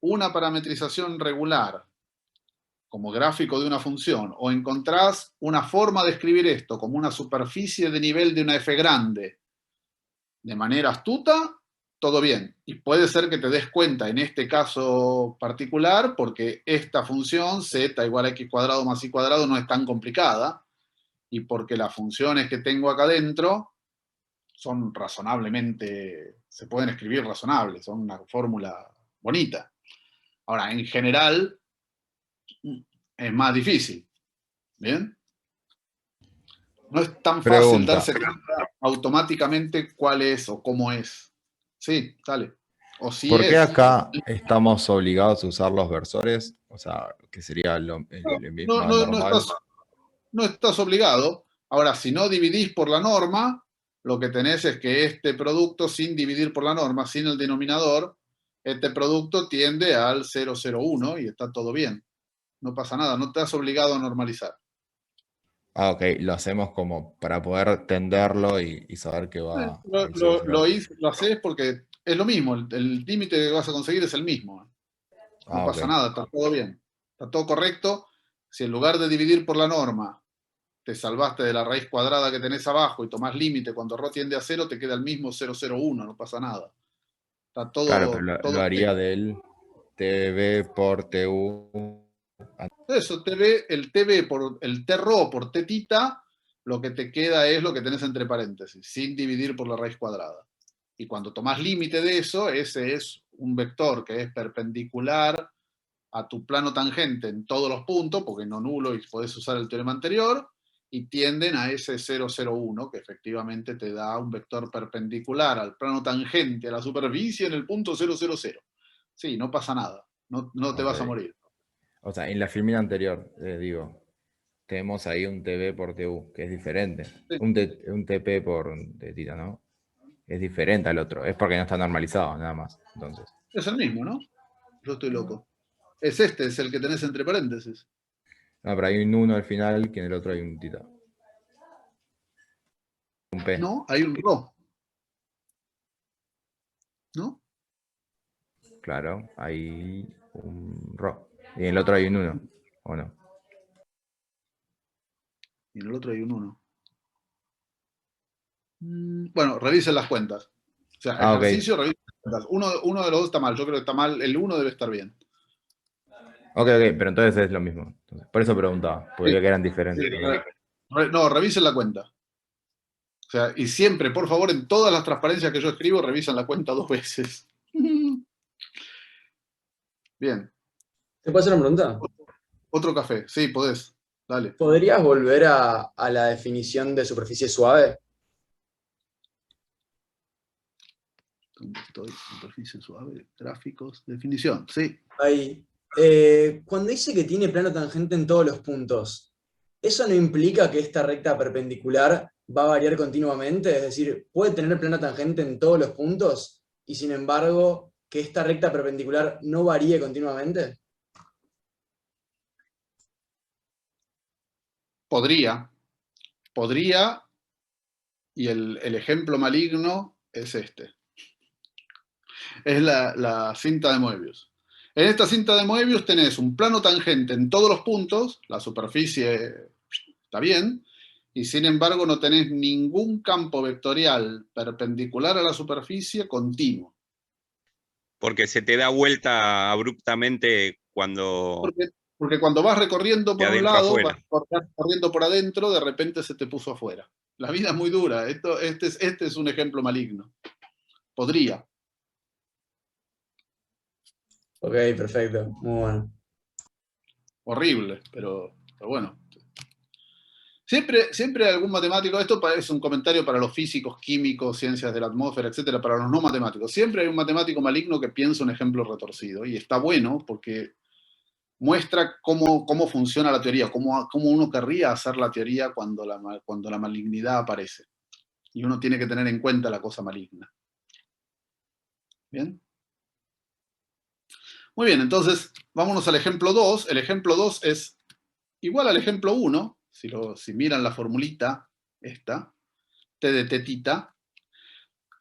una parametrización regular como gráfico de una función, o encontrás una forma de escribir esto como una superficie de nivel de una f grande de manera astuta, todo bien. Y puede ser que te des cuenta en este caso particular porque esta función z igual a x cuadrado más y cuadrado no es tan complicada y porque las funciones que tengo acá adentro son razonablemente, se pueden escribir razonables, son una fórmula bonita. Ahora, en general, es más difícil. ¿Bien? No es tan fácil Pregunta. darse cuenta automáticamente cuál es o cómo es. Sí, dale. O si ¿Por qué es. acá estamos obligados a usar los versores? O sea, que sería lo No, más normal. no estás obligado. Ahora, si no dividís por la norma, lo que tenés es que este producto, sin dividir por la norma, sin el denominador, este producto tiende al 0,01 y está todo bien. No pasa nada, no te has obligado a normalizar. Ah, ok, lo hacemos como para poder tenderlo y saber que va al 0,0. Lo haces porque es lo mismo, el límite que vas a conseguir es el mismo. No Ah, pasa ok. nada, está todo bien. Está todo correcto. Si en lugar de dividir por la norma, te salvaste de la raíz cuadrada que tenés abajo y tomás límite cuando ρ tiende a 0, te queda el mismo 0,01, no pasa nada. Está todo... Claro, pero lo todo haría del TB por TU. Eso, el TB por el TRO por tetita, lo que te queda es lo que tenés entre paréntesis, sin dividir por la raíz cuadrada. Y cuando tomás límite de eso, ese es un vector que es perpendicular a tu plano tangente en todos los puntos, porque no nulo y podés usar el teorema anterior, y tienden a ese 0,01, que efectivamente te da un vector perpendicular al plano tangente, a la superficie en el punto 0,00. Sí, no pasa nada, no te vas a morir. O sea, en la filmina anterior, digo, tenemos ahí un TB por TU, que es diferente. Sí. Un TP por tetita, ¿no? Es diferente al otro. Es porque no está normalizado, nada más. Entonces. Es el mismo, ¿no? Yo estoy loco. Es este, es el que tenés entre paréntesis. No, pero hay un 1 al final, que en el otro hay un tita. Un P. No, hay un Rho. ¿No? Claro, hay un Rho. Y en el otro hay un 1, ¿o no? Y en el otro hay un 1. Bueno, revisen las cuentas. O sea, Ah, ok. ejercicio, revisen las cuentas. Uno de los dos está mal. Yo creo que está mal. El 1 debe estar bien. Ok, pero entonces es lo mismo. Entonces, por eso preguntaba, porque veía que eran diferentes. Sí, no, revisen la cuenta. O sea, y siempre, por favor, en todas las transparencias que yo escribo, revisan la cuenta 2 veces. Bien. ¿Te puedo hacer una pregunta? Otro café. Sí, podés. Dale. ¿Podrías volver a la definición de superficie suave? ¿Dónde estoy? Superficie suave, gráficos, definición. Sí. Ahí. Cuando dice que tiene plano tangente en todos los puntos, ¿eso no implica que esta recta perpendicular va a variar continuamente? Es decir, ¿puede tener plano tangente en todos los puntos y sin embargo que esta recta perpendicular no varíe continuamente? Podría, y el ejemplo maligno es este. Es la cinta de Moebius. En esta cinta de Moebius tenés un plano tangente en todos los puntos, la superficie está bien, y sin embargo no tenés ningún campo vectorial perpendicular a la superficie continuo. Porque se te da vuelta abruptamente cuando... Porque cuando vas recorriendo por de un adentro lado, afuera. vas recorriendo por adentro, de repente se te puso afuera. La vida es muy dura. Este es un ejemplo maligno. Podría. Ok, perfecto. Muy bueno. Horrible, pero bueno. Siempre algún matemático, esto es un comentario para los físicos, químicos, ciencias de la atmósfera, etcétera, para los no matemáticos. Siempre hay un matemático maligno que piensa un ejemplo retorcido. Y está bueno porque muestra cómo funciona la teoría, cómo uno querría hacer la teoría cuando la malignidad aparece. Y uno tiene que tener en cuenta la cosa maligna. ¿Bien? Muy bien, entonces vámonos al ejemplo 2. El ejemplo 2 es igual al ejemplo 1. Si miran la formulita, esta, t de tetita,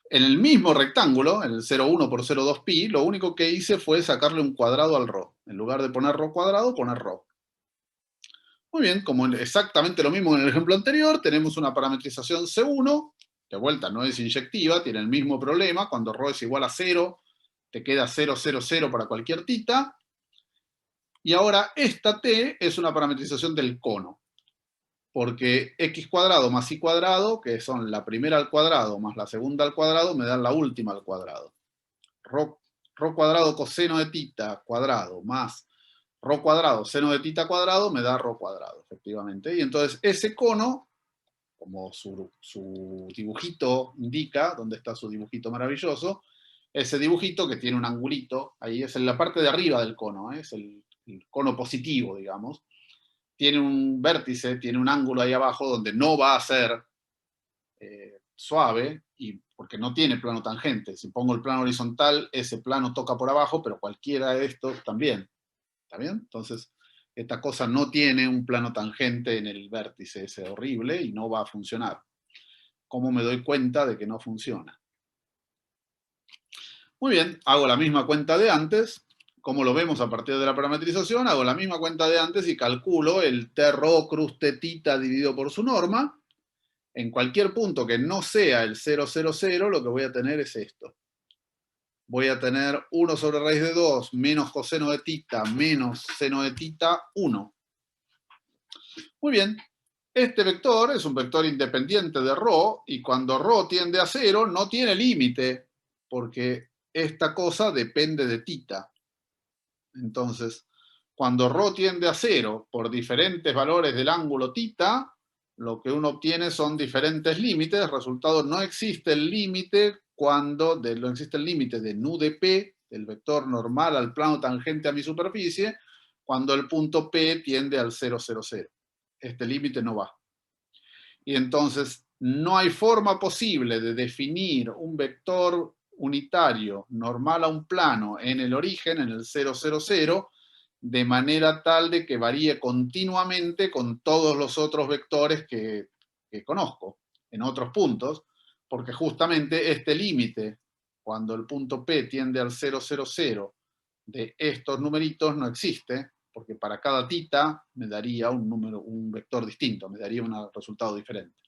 en el mismo rectángulo, en el 0,1 por 0,2 pi, lo único que hice fue sacarle un cuadrado al ρ. En lugar de poner ρ cuadrado, poner ρ. Muy bien, como exactamente lo mismo en el ejemplo anterior, tenemos una parametrización C1, de vuelta no es inyectiva, tiene el mismo problema, cuando ρ es igual a 0, te queda 0, 0, 0 para cualquier tita. Y ahora esta t es una parametrización del cono, porque x cuadrado más y cuadrado, que son la primera al cuadrado más la segunda al cuadrado, me dan la última al cuadrado. Ρ cuadrado coseno de tita cuadrado más ρ cuadrado seno de tita cuadrado me da ρ cuadrado, efectivamente. Y entonces ese cono, como su dibujito indica, ¿dónde está su dibujito maravilloso? Ese dibujito que tiene un angulito, ahí es en la parte de arriba del cono, es el cono positivo, digamos. Tiene un vértice, tiene un ángulo ahí abajo donde no va a ser suave, y porque no tiene plano tangente. Si pongo el plano horizontal, ese plano toca por abajo, pero cualquiera de estos también. ¿Está bien? Entonces, esta cosa no tiene un plano tangente en el vértice ese horrible y no va a funcionar. ¿Cómo me doy cuenta de que no funciona? Muy bien, hago la misma cuenta de antes. Como lo vemos a partir de la parametrización, hago la misma cuenta de antes y calculo el t ρ cruz t tita dividido por su norma. En cualquier punto que no sea el 0, 0, 0, lo que voy a tener es esto. Voy a tener 1 sobre raíz de 2 menos coseno de tita menos seno de tita, 1. Muy bien. Este vector es un vector independiente de ρ, y cuando ρ tiende a 0 no tiene límite, porque esta cosa depende de tita. Entonces, cuando ρ tiende a 0 por diferentes valores del ángulo tita, lo que uno obtiene son diferentes límites. Resultado, no existe el límite no existe el límite de nu de P, el vector normal al plano tangente a mi superficie, cuando el punto P tiende al 0, 0, 0. Este límite no va. Y entonces no hay forma posible de definir un vector unitario normal a un plano en el origen, en el 0, 0, 0, de manera tal de que varíe continuamente con todos los otros vectores que conozco en otros puntos, porque justamente este límite, cuando el punto P tiende al 0, 0, 0, de estos numeritos no existe, porque para cada tita me daría un vector distinto, me daría un resultado diferente.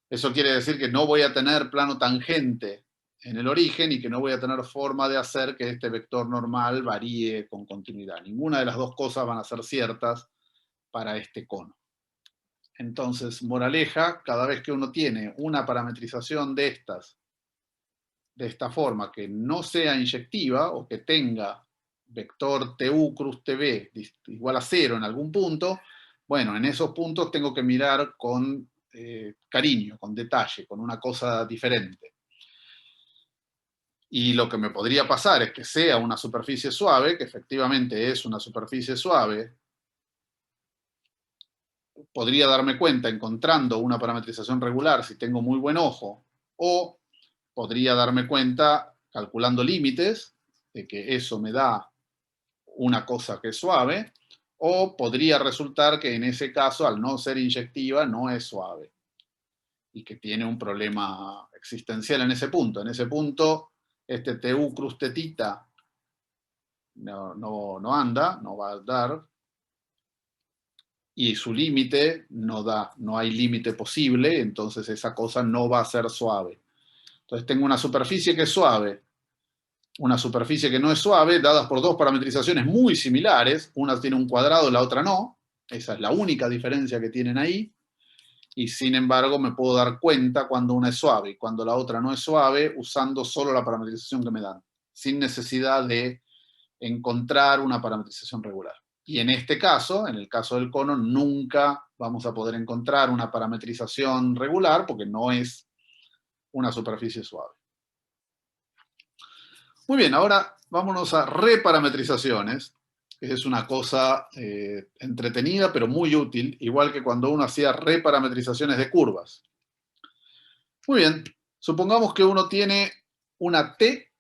Eso quiere decir que no voy a tener plano tangente en el origen y que no voy a tener forma de hacer que este vector normal varíe con continuidad. Ninguna de las dos cosas van a ser ciertas para este cono. Entonces, moraleja, cada vez que uno tiene una parametrización de esta forma que no sea inyectiva o que tenga vector TU cruz TB igual a 0 en algún punto, bueno, en esos puntos tengo que mirar con cariño, con detalle, con una cosa diferente. Y lo que me podría pasar es que sea una superficie suave, que efectivamente es una superficie suave. Podría darme cuenta encontrando una parametrización regular si tengo muy buen ojo, o podría darme cuenta calculando límites de que eso me da una cosa que es suave, o podría resultar que en ese caso, al no ser inyectiva, no es suave y que tiene un problema existencial en ese punto. En ese punto, este TU cruz tetita no anda, no va a dar, y su límite no da, no hay límite posible, entonces esa cosa no va a ser suave. Entonces tengo una superficie que es suave, una superficie que no es suave, dadas por dos parametrizaciones muy similares, una tiene un cuadrado, la otra no, esa es la única diferencia que tienen ahí, y sin embargo me puedo dar cuenta cuando una es suave y cuando la otra no es suave, usando solo la parametrización que me dan, sin necesidad de encontrar una parametrización regular. Y en este caso, en el caso del cono, nunca vamos a poder encontrar una parametrización regular porque no es una superficie suave. Muy bien, ahora vámonos a reparametrizaciones, que es una cosa entretenida pero muy útil, igual que cuando uno hacía reparametrizaciones de curvas. Muy bien, supongamos que uno tiene una T,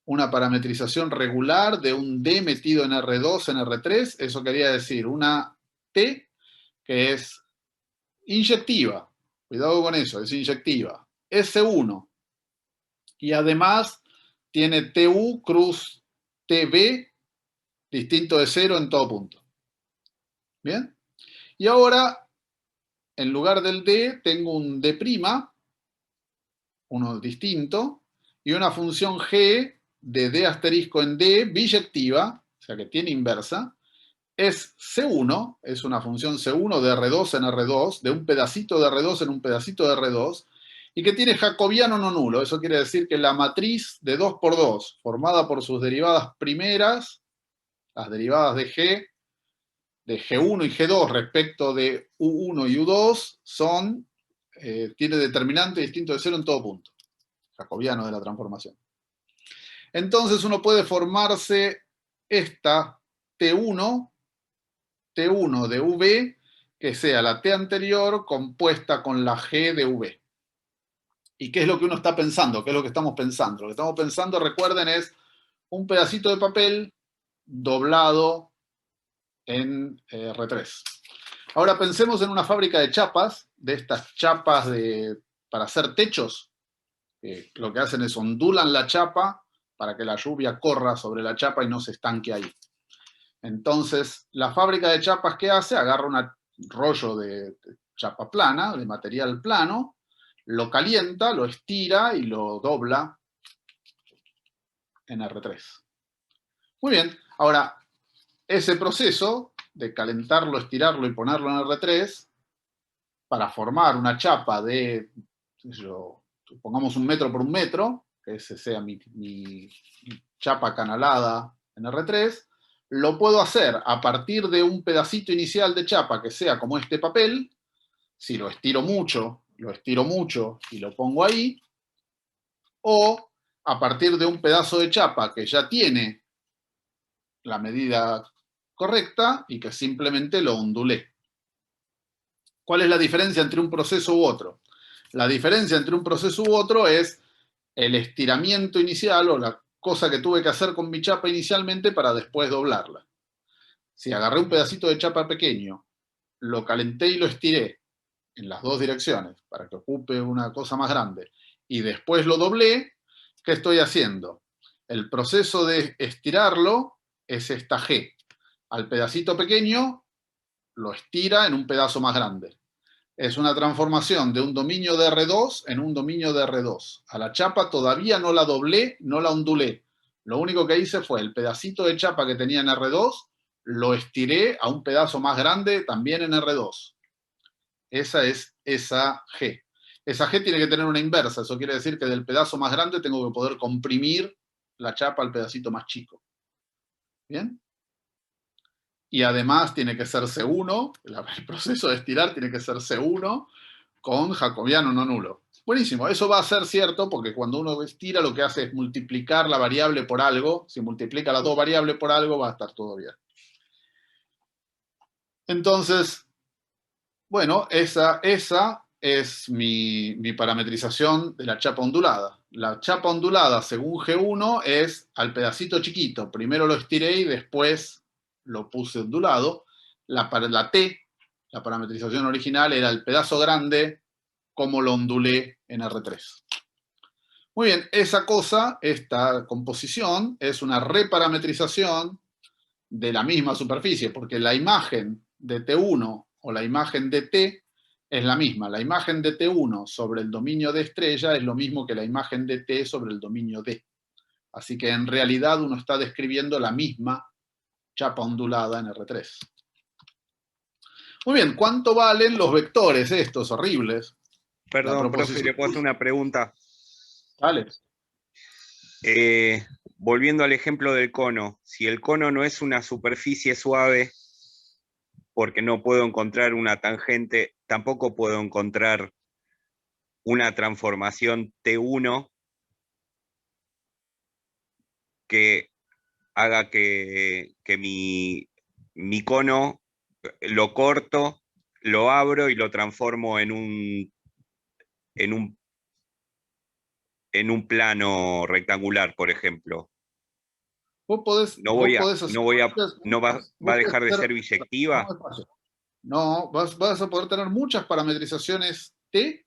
una parametrización regular de un D metido en R2, en R3, eso quería decir una T que es inyectiva, cuidado con eso, es inyectiva, S1, y además tiene TU cruz TB distinto de 0 en todo punto. ¿Bien? Y ahora, en lugar del D, tengo un D', uno distinto, y una función G de D asterisco en D biyectiva, o sea que tiene inversa, es C1, es una función C1 de R2 en R2, de un pedacito de R2 en un pedacito de R2, y que tiene jacobiano no nulo. Eso quiere decir que la matriz de 2 por 2, formada por sus derivadas primeras, las derivadas de G1 y G2 respecto de U1 y U2, tiene determinante distinto de 0 en todo punto. Jacobiano de la transformación. Entonces uno puede formarse esta T1 de V, que sea la T anterior compuesta con la G de V. ¿Y qué es lo que uno está pensando? ¿Qué es lo que estamos pensando? Lo que estamos pensando, recuerden, es un pedacito de papel doblado en R3. Ahora pensemos en una fábrica de chapas, de estas chapas para hacer techos. Lo que hacen es ondulan la chapa para que la lluvia corra sobre la chapa y no se estanque ahí. Entonces, la fábrica de chapas, ¿qué hace? Agarra un rollo de chapa plana, de material plano, lo calienta, lo estira y lo dobla en R3. Muy bien, ahora, ese proceso de calentarlo, estirarlo y ponerlo en R3, para formar una chapa de, supongamos 1 metro por 1 metro, que ese sea mi chapa canalada en R3, lo puedo hacer a partir de un pedacito inicial de chapa que sea como este papel. Si lo estiro mucho y lo pongo ahí, o a partir de un pedazo de chapa que ya tiene la medida correcta y que simplemente lo ondulé. ¿Cuál es la diferencia entre un proceso u otro? La diferencia entre un proceso u otro es el estiramiento inicial o cosa que tuve que hacer con mi chapa inicialmente para después doblarla. Si agarré un pedacito de chapa pequeño, lo calenté y lo estiré en las dos direcciones para que ocupe una cosa más grande, y después lo doblé, ¿qué estoy haciendo? El proceso de estirarlo es esta G. Al pedacito pequeño lo estira en un pedazo más grande. Es una transformación de un dominio de R2 en un dominio de R2. A la chapa todavía no la doblé, no la ondulé. Lo único que hice fue el pedacito de chapa que tenía en R2, lo estiré a un pedazo más grande también en R2. Esa es esa G. Esa G tiene que tener una inversa. Eso quiere decir que del pedazo más grande tengo que poder comprimir la chapa al pedacito más chico. ¿Bien? Y además tiene que ser C1, el proceso de estirar tiene que ser C1 con jacobiano no nulo. Buenísimo, eso va a ser cierto porque cuando uno estira lo que hace es multiplicar la variable por algo. Si multiplica las dos variables por algo va a estar todo bien. Entonces, bueno, esa es mi parametrización de la chapa ondulada. La chapa ondulada según G1 es al pedacito chiquito. Primero lo estiré y después lo puse ondulado. La T, la parametrización original, era el pedazo grande, como lo ondulé en R3. Muy bien, esa cosa, esta composición, es una reparametrización de la misma superficie, porque la imagen de T1 o la imagen de T es la misma. La imagen de T1 sobre el dominio de estrella es lo mismo que la imagen de T sobre el dominio D. Así que en realidad uno está describiendo la misma chapa ondulada en R3. Muy bien, ¿cuánto valen los vectores estos horribles? Perdón, profe, ¿le puedo hacer una pregunta? Dale. Volviendo al ejemplo del cono, si el cono no es una superficie suave, porque no puedo encontrar una tangente, tampoco puedo encontrar una transformación T1 que haga que mi cono lo corto, lo abro y lo transformo en un plano rectangular, por ejemplo. ¿No va a dejar de ser biyectiva? No, vas a poder tener muchas parametrizaciones T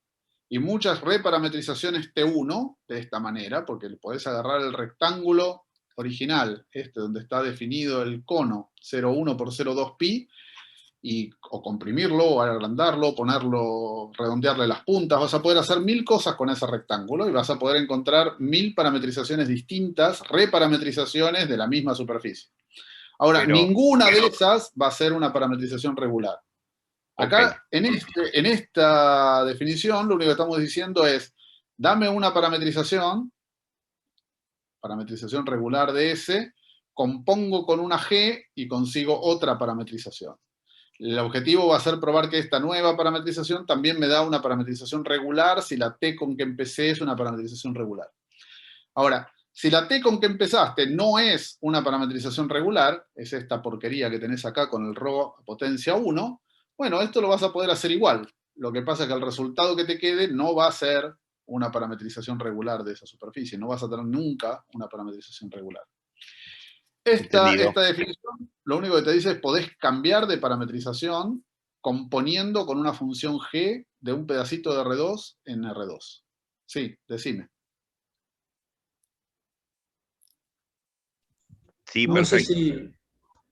y muchas reparametrizaciones T1 de esta manera, porque le podés agarrar el rectángulo original, donde está definido el cono 0,1 por 0,2 pi, o comprimirlo, o agrandarlo, ponerlo, redondearle las puntas. Vas a poder hacer 1000 cosas con ese rectángulo y vas a poder encontrar 1000 parametrizaciones distintas, reparametrizaciones de la misma superficie. Ahora, ninguna de esas va a ser una parametrización regular. Acá, en esta definición, lo único que estamos diciendo es, dame una parametrización regular de S, compongo con una G y consigo otra parametrización. El objetivo va a ser probar que esta nueva parametrización también me da una parametrización regular si la T con que empecé es una parametrización regular. Ahora, si la T con que empezaste no es una parametrización regular, es esta porquería que tenés acá con el ρ a potencia 1, bueno, esto lo vas a poder hacer igual. Lo que pasa es que el resultado que te quede no va a ser una parametrización regular de esa superficie. No vas a tener nunca una parametrización regular. Esta definición, lo único que te dice es podés cambiar de parametrización componiendo con una función G de un pedacito de R2 en R2. Sí, decime. Sí, no perfecto. sé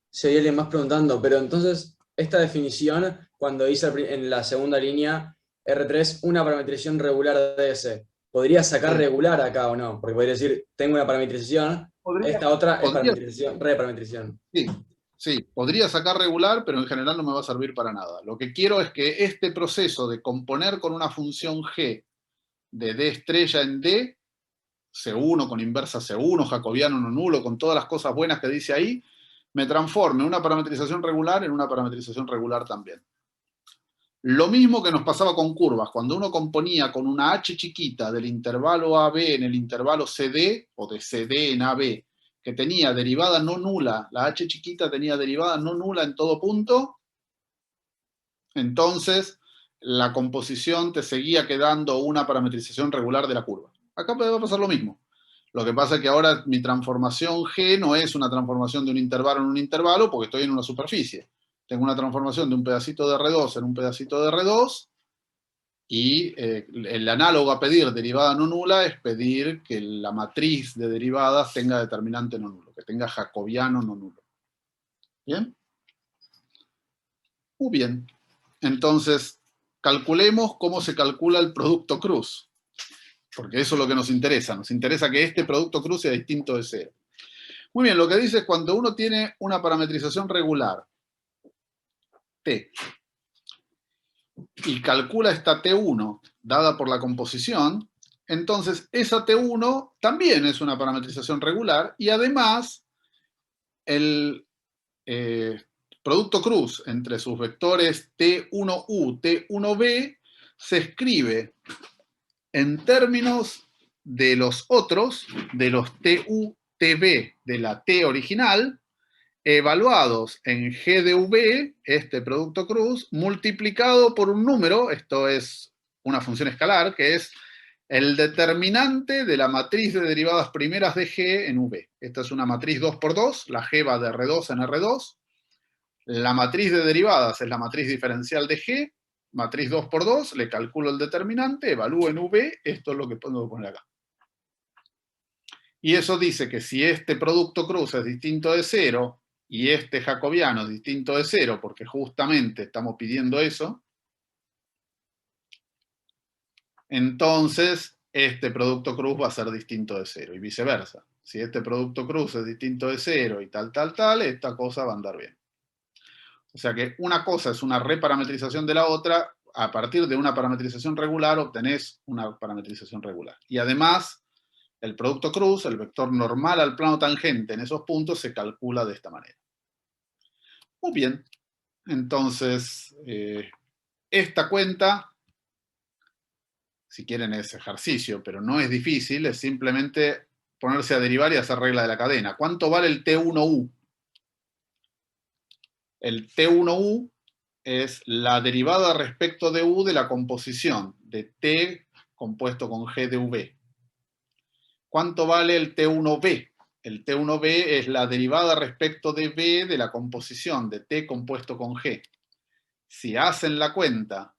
si hay alguien más preguntando, pero entonces, esta definición, cuando dice en la segunda línea, R3, una parametrización regular de S, ¿podría sacar regular acá o no? Porque podría decir, tengo una parametrización, esta otra es parametrización, reparametrización. Sí, podría sacar regular, pero en general no me va a servir para nada. Lo que quiero es que este proceso de componer con una función G de D estrella en D, C1 con inversa C1, jacobiano no nulo, con todas las cosas buenas que dice ahí, me transforme una parametrización regular en una parametrización regular también. Lo mismo que nos pasaba con curvas, cuando uno componía con una h chiquita del intervalo AB en el intervalo CD, o de CD en AB, que tenía derivada no nula, la h chiquita tenía derivada no nula en todo punto, entonces la composición te seguía quedando una parametrización regular de la curva. Acá va a pasar lo mismo. Lo que pasa es que ahora mi transformación G no es una transformación de un intervalo en un intervalo, porque estoy en una superficie. Tengo una transformación de un pedacito de R2 en un pedacito de R2, y el análogo a pedir derivada no nula es pedir que la matriz de derivadas tenga determinante no nulo, que tenga jacobiano no nulo. ¿Bien? Muy bien. Entonces, calculemos cómo se calcula el producto cruz. Porque eso es lo que nos interesa. Nos interesa que este producto cruz sea distinto de cero. Muy bien, lo que dice es cuando uno tiene una parametrización regular, T, y calcula esta T1 dada por la composición, entonces esa T1 también es una parametrización regular y además el producto cruz entre sus vectores T1U, T1B se escribe en términos de los otros, de los TU, TB de la T original, evaluados en G de V, este producto cruz, multiplicado por un número, esto es una función escalar, que es el determinante de la matriz de derivadas primeras de G en V. Esta es una matriz 2×2, la G va de R2 en R2. La matriz de derivadas es la matriz diferencial de G, matriz 2×2, le calculo el determinante, evalúo en V, esto es lo que puedo poner acá. Y eso dice que si este producto cruz es distinto de cero, y este jacobiano es distinto de cero, porque justamente estamos pidiendo eso, entonces este producto cruz va a ser distinto de cero, y viceversa. Si este producto cruz es distinto de cero y tal, esta cosa va a andar bien. O sea que una cosa es una reparametrización de la otra, a partir de una parametrización regular obtenés una parametrización regular. Y además, el producto cruz, el vector normal al plano tangente en esos puntos, se calcula de esta manera. Muy bien. Entonces, esta cuenta, si quieren es ejercicio, pero no es difícil, es simplemente ponerse a derivar y hacer regla de la cadena. ¿Cuánto vale el T1U? El T1U es la derivada respecto de U de la composición de T compuesto con G de V. ¿Cuánto vale el T1B? El T1B es la derivada respecto de B de la composición de T compuesto con G. Si hacen la cuenta,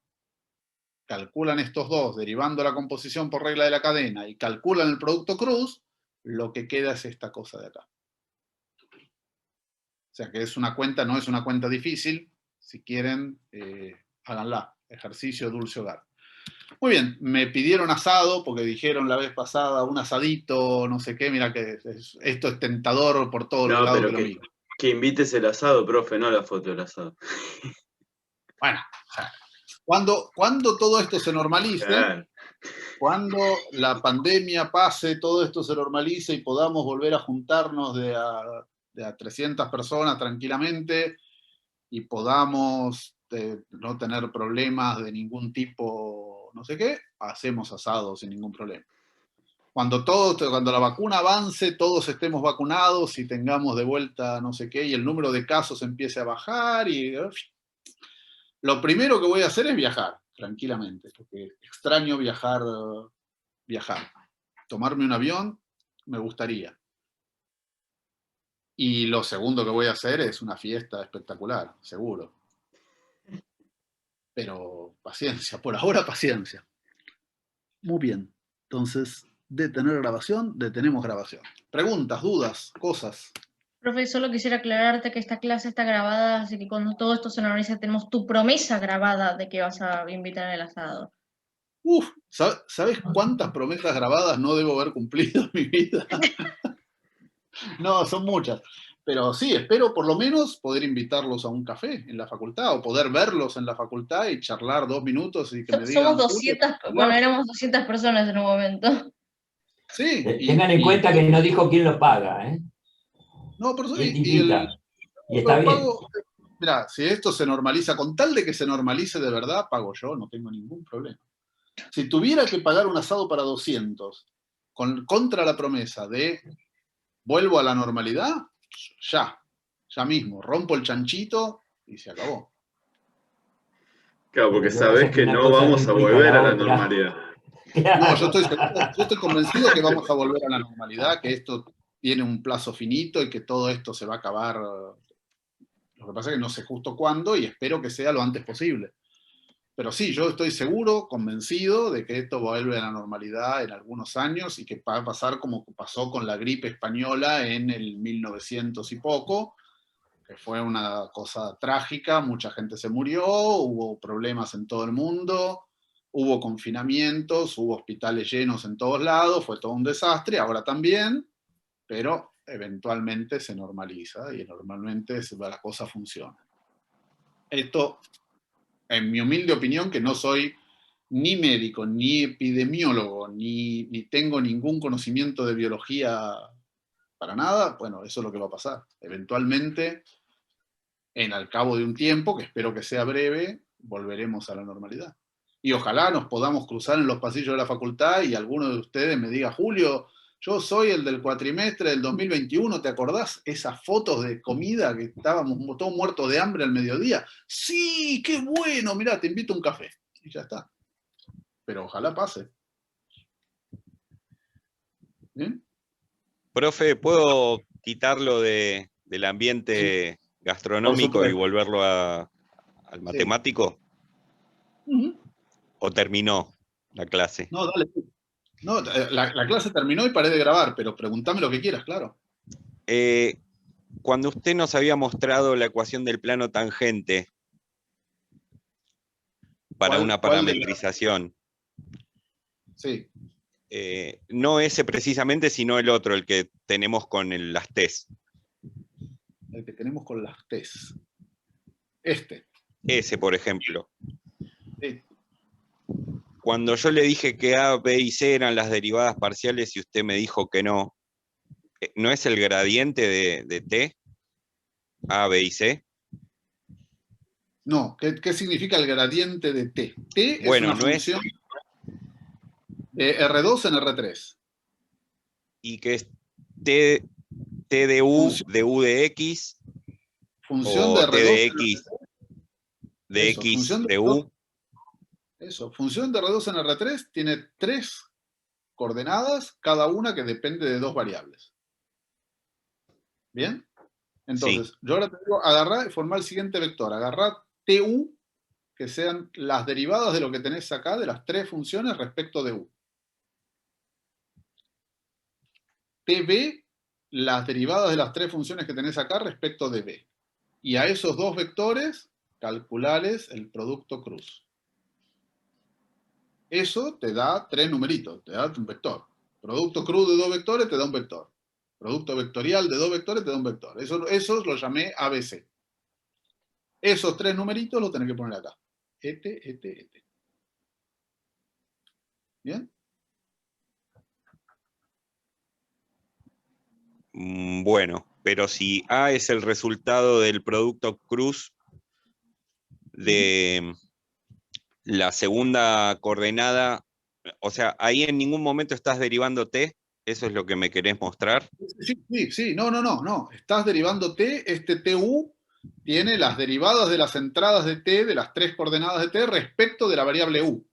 calculan estos dos, derivando la composición por regla de la cadena, y calculan el producto cruz, lo que queda es esta cosa de acá. O sea que es una cuenta, no es una cuenta difícil. Si quieren, háganla. Ejercicio dulce hogar. Muy bien, me pidieron asado porque dijeron la vez pasada un asadito, no sé qué, mira que esto es tentador por todos los lados. Pero que invites el asado, profe, no la foto del asado. Bueno, cuando todo esto se normalice, claro, cuando la pandemia pase, todo esto se normalice y podamos volver a juntarnos de a 300 personas tranquilamente y podamos no tener problemas de ningún tipo, no sé qué, hacemos asado sin ningún problema. Cuando la vacuna avance, todos estemos vacunados y tengamos de vuelta no sé qué, y el número de casos empiece a bajar, y lo primero que voy a hacer es viajar, tranquilamente, porque extraño viajar. Tomarme un avión, me gustaría. Y lo segundo que voy a hacer es una fiesta espectacular, seguro. Pero paciencia, por ahora paciencia. Muy bien. Entonces, detener grabación, detenemos grabación. Preguntas, dudas, cosas. Profe, solo quisiera aclararte que esta clase está grabada, así que cuando todo esto se normalice tenemos tu promesa grabada de que vas a invitar al asado. Uf, ¿sabes cuántas promesas grabadas no debo haber cumplido en mi vida? No, son muchas. Pero sí, espero por lo menos poder invitarlos a un café en la facultad, o poder verlos en la facultad y charlar 2 minutos y que me digan... Somos 200, bueno, éramos 200 personas en un momento. Sí. Tengan en cuenta que no dijo quién lo paga, ¿eh? No, pero y está bien. Mirá, si esto se normaliza, con tal de que se normalice de verdad, pago yo, no tengo ningún problema. Si tuviera que pagar un asado para 200, contra la promesa de vuelvo a la normalidad, ya mismo, rompo el chanchito y se acabó. Claro, porque sabés que no vamos a volver a la normalidad. No, yo estoy convencido que vamos a volver a la normalidad, que esto tiene un plazo finito y que todo esto se va a acabar. Lo que pasa es que no sé justo cuándo y espero que sea lo antes posible. Pero sí, yo estoy seguro, convencido de que esto vuelve a la normalidad en algunos años y que va a pasar como pasó con la gripe española en el 1900 y poco, que fue una cosa trágica, mucha gente se murió, hubo problemas en todo el mundo, hubo confinamientos, hubo hospitales llenos en todos lados, fue todo un desastre, ahora también, pero eventualmente se normaliza y normalmente la cosa funciona. Esto, en mi humilde opinión, que no soy ni médico, ni epidemiólogo, ni tengo ningún conocimiento de biología para nada, bueno, eso es lo que va a pasar. Eventualmente, al cabo de un tiempo, que espero que sea breve, volveremos a la normalidad. Y ojalá nos podamos cruzar en los pasillos de la facultad y alguno de ustedes me diga, Julio, yo soy el del cuatrimestre del 2021, ¿te acordás esas fotos de comida que estábamos todos muertos de hambre al mediodía? Sí, qué bueno, mirá, te invito a un café. Y ya está. Pero ojalá pase. ¿Bien? Profe, ¿puedo quitarlo del ambiente gastronómico y volverlo al matemático? ¿O terminó la clase? No, dale. No, la clase terminó y paré de grabar, pero pregúntame lo que quieras, claro. Cuando usted nos había mostrado la ecuación del plano tangente para una parametrización. Sí. No ese precisamente, sino el otro, el que tenemos con las T's. El que tenemos con las T's. Ese, por ejemplo. Sí. Cuando yo le dije que A, B y C eran las derivadas parciales y usted me dijo que no, ¿no es el gradiente de T? A, B y C. No, ¿qué significa el gradiente de T? T es bueno, una función de R2 en R3. ¿Y qué es T de U, de U de X? Función o de R2 T de X, de eso, X de U. Eso, función de R2 en R3 tiene 3 coordenadas, cada una que depende de 2 variables. ¿Bien? Entonces, yo ahora te digo, agarrar y formar el siguiente vector. Agarrar TU, que sean las derivadas de lo que tenés acá, de las 3 funciones respecto de U. TB, las derivadas de las 3 funciones que tenés acá respecto de B. Y a esos 2 vectores, calcularles el producto cruz. Eso te da 3 numeritos, te da un vector. Producto cruz de 2 vectores te da un vector. Producto vectorial de 2 vectores te da un vector. Eso lo llamé ABC. Esos 3 numeritos los tenés que poner acá. Este. ¿Bien? Bueno, pero si A es el resultado del producto cruz de la segunda coordenada, o sea, ahí en ningún momento estás derivando T, ¿eso es lo que me querés mostrar? Sí, no. Estás derivando T, este TU tiene las derivadas de las entradas de T, de las 3 coordenadas de T, respecto de la variable U.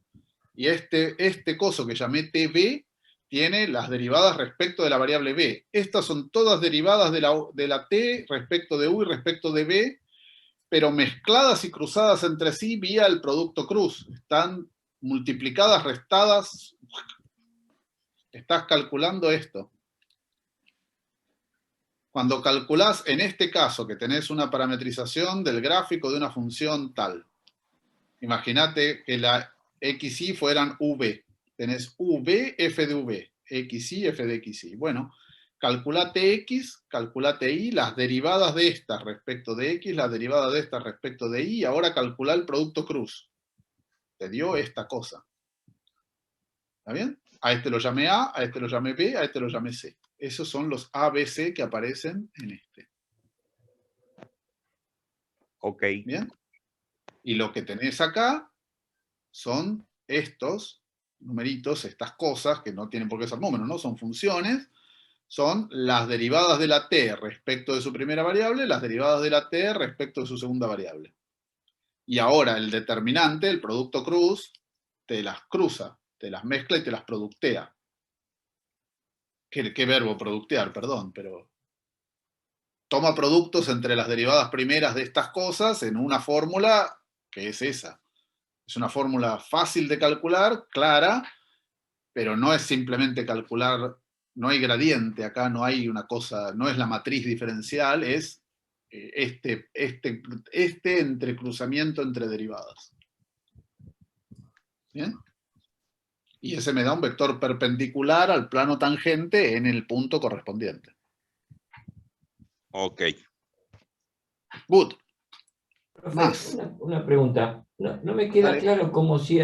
Y este coso que llamé TB tiene las derivadas respecto de la variable B. Estas son todas derivadas de la T respecto de U y respecto de B, pero mezcladas y cruzadas entre sí vía el producto cruz. Están multiplicadas, restadas. Estás calculando esto. Cuando calculás, en este caso, que tenés una parametrización del gráfico de una función tal, imagínate que la xy fueran v. Tenés v, f de v, xy, f de xy. Bueno, calcula tx, calcula ty, las derivadas de estas respecto de x, las derivadas de estas respecto de y, ahora calcula el producto cruz. Te dio esta cosa. ¿Está bien? A este lo llamé A, a este lo llamé B, a este lo llamé C. Esos son los ABC que aparecen en este. Ok. ¿Bien? Y lo que tenés acá son estos numeritos, estas cosas, que no tienen por qué ser números, ¿no? Son funciones, son las derivadas de la t respecto de su primera variable, las derivadas de la t respecto de su segunda variable. Y ahora el determinante, el producto cruz, te las cruza. te las mezcla y te las productea. ¿Qué verbo productear? Perdón, pero toma productos entre las derivadas primeras de estas cosas en una fórmula que es esa. Es una fórmula fácil de calcular, clara, pero no es simplemente calcular, no hay gradiente acá, no hay una cosa, no es la matriz diferencial, es este entrecruzamiento entre derivadas. ¿Bien? Y ese me da un vector perpendicular al plano tangente en el punto correspondiente. Ok. Good. Profe, Más. una pregunta. No me queda Dale. claro cómo si,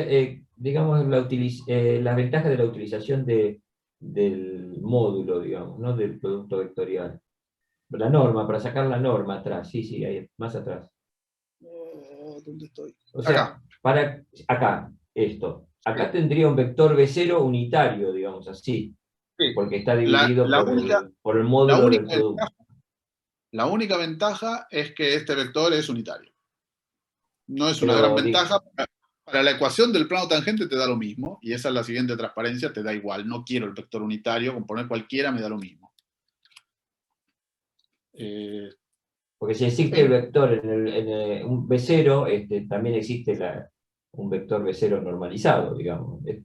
digamos, las ventajas de la utilización del módulo, digamos, ¿no? Del producto vectorial. La norma, para sacar la norma atrás. Sí, ahí, más atrás. ¿Dónde estoy? O sea, acá, esto. Acá tendría un vector B0 unitario, digamos así. Sí. Porque está dividido por el la módulo única del producto. La única ventaja es que este vector es unitario. No es una Pero gran ventaja. Para la ecuación del plano tangente te da lo mismo, y esa es la siguiente transparencia, te da igual. No quiero el vector unitario, con poner cualquiera me da lo mismo. Porque si existe el vector en un B0, también existe un vector B0 normalizado, digamos. Esto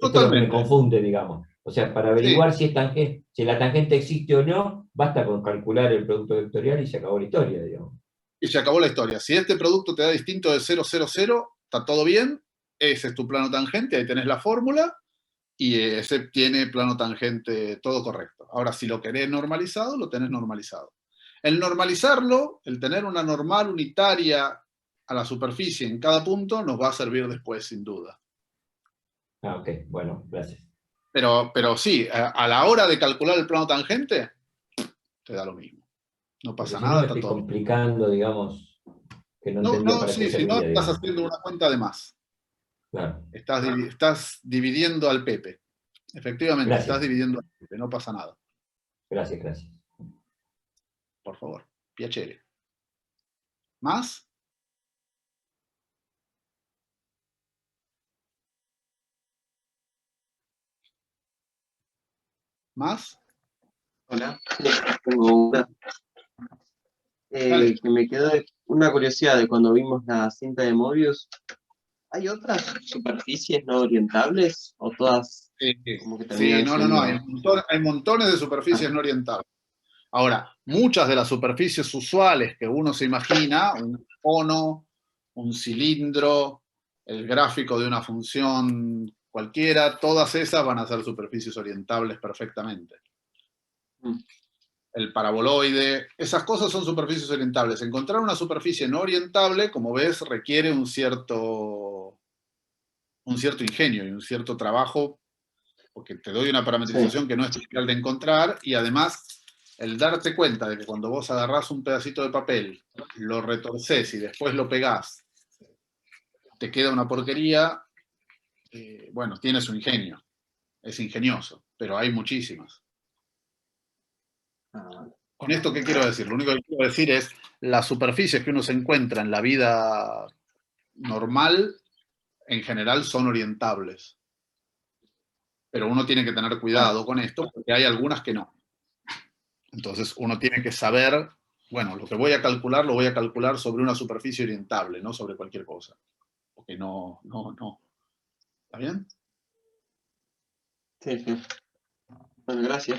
es lo que me confunde, digamos. O sea, para averiguar si la tangente existe o no, basta con calcular el producto vectorial y se acabó la historia, digamos. Y se acabó la historia. Si este producto te da distinto de 0, 0, 0, está todo bien, ese es tu plano tangente, ahí tenés la fórmula, y ese tiene plano tangente todo correcto. Ahora, si lo querés normalizado, lo tenés normalizado. El normalizarlo, el tener una normal unitaria a la superficie en cada punto, nos va a servir después, sin duda. Ah, ok, bueno, gracias. Pero sí, a la hora de calcular el plano tangente, te da lo mismo. No pasa Porque si nada, no me está estoy todo bien. complicando, digamos, que no entendía para qué Si no, servía, estás digamos. haciendo una cuenta de más. Claro. Estás dividiendo al Pepe. Efectivamente, Gracias. estás dividiendo al Pepe, no pasa nada. Gracias. Por favor, piacere. ¿Más? ¿Más? Hola, tengo una. Que me quedó una curiosidad de cuando vimos la cinta de Mobius. ¿Hay otras superficies no orientables o todas como que terminan No. siendo... Hay montones de superficies no orientables. Ahora, muchas de las superficies usuales que uno se imagina, un cono, un cilindro, el gráfico de una función cualquiera, todas esas van a ser superficies orientables perfectamente. El paraboloide, esas cosas son superficies orientables. Encontrar una superficie no orientable, como ves, requiere un cierto ingenio y un cierto trabajo, porque te doy una parametrización que no es trivial de encontrar, y además el darte cuenta de que cuando vos agarrás un pedacito de papel, lo retorcés y después lo pegás, te queda una porquería, bueno, tiene su ingenio, es ingenioso, pero hay muchísimas. ¿Con esto qué quiero decir? Lo único que quiero decir es las superficies que uno se encuentra en la vida normal, en general son orientables. Pero uno tiene que tener cuidado con esto, porque hay algunas que no. Entonces uno tiene que saber, bueno, lo que voy a calcular, lo voy a calcular sobre una superficie orientable, no sobre cualquier cosa. Porque no. ¿Está bien? Sí. Bueno, gracias.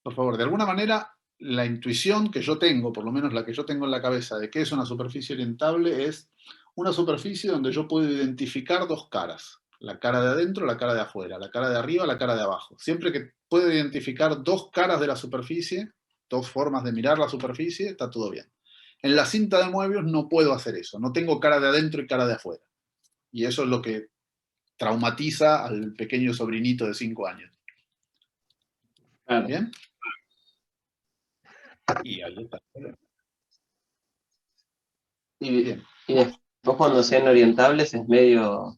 Por favor, de alguna manera, la intuición que yo tengo, por lo menos la que yo tengo en la cabeza de qué es una superficie orientable, es una superficie donde yo puedo identificar dos caras. La cara de adentro, la cara de afuera, la cara de arriba, la cara de abajo. Siempre que puedo identificar dos caras de la superficie, dos formas de mirar la superficie, está todo bien. En la cinta de Moebius no puedo hacer eso. No tengo cara de adentro y cara de afuera. Y eso es lo que traumatiza al pequeño sobrinito de 5 años. ¿Bien? Y ahí está. Y después cuando sean orientables es medio...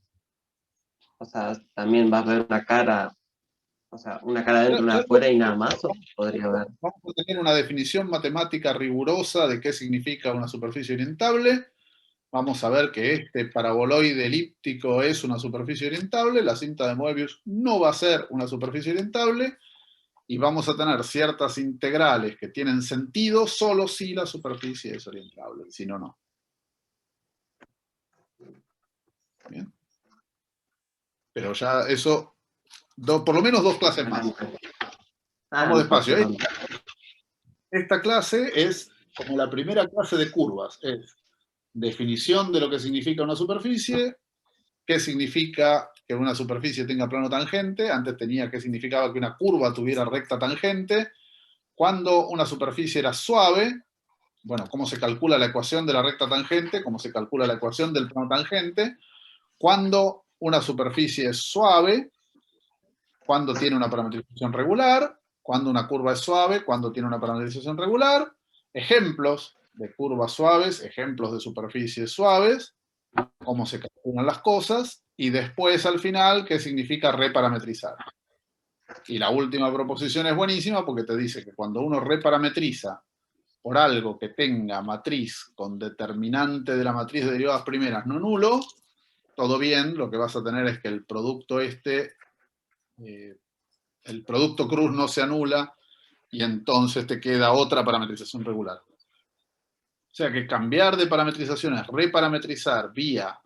O sea, también va a haber una cara... O sea, una cara adentro, una afuera y nada más, ¿o podría haber? Vamos a tener una definición matemática rigurosa de qué significa una superficie orientable, vamos a ver que este paraboloide elíptico es una superficie orientable, la cinta de Moebius no va a ser una superficie orientable, y vamos a tener ciertas integrales que tienen sentido solo si la superficie es orientable, si no, no. Bien. Pero ya eso, por lo menos 2 clases más. Vamos despacio. Esta clase es como la primera clase de curvas. Es definición de lo que significa una superficie, qué significa que una superficie tenga plano tangente, antes tenía qué significaba que una curva tuviera recta tangente, cuando una superficie era suave, bueno, cómo se calcula la ecuación de la recta tangente, cómo se calcula la ecuación del plano tangente, cuando una superficie es suave, cuando tiene una parametrización regular, cuando una curva es suave, cuando tiene una parametrización regular, ejemplos de curvas suaves, ejemplos de superficies suaves, cómo se calculan las cosas, y después al final qué significa reparametrizar. Y la última proposición es buenísima porque te dice que cuando uno reparametriza por algo que tenga matriz con determinante de la matriz de derivadas primeras no nulo, todo bien, lo que vas a tener es que el producto el producto cruz no se anula y entonces te queda otra parametrización regular. O sea que cambiar de parametrización es reparametrizar vía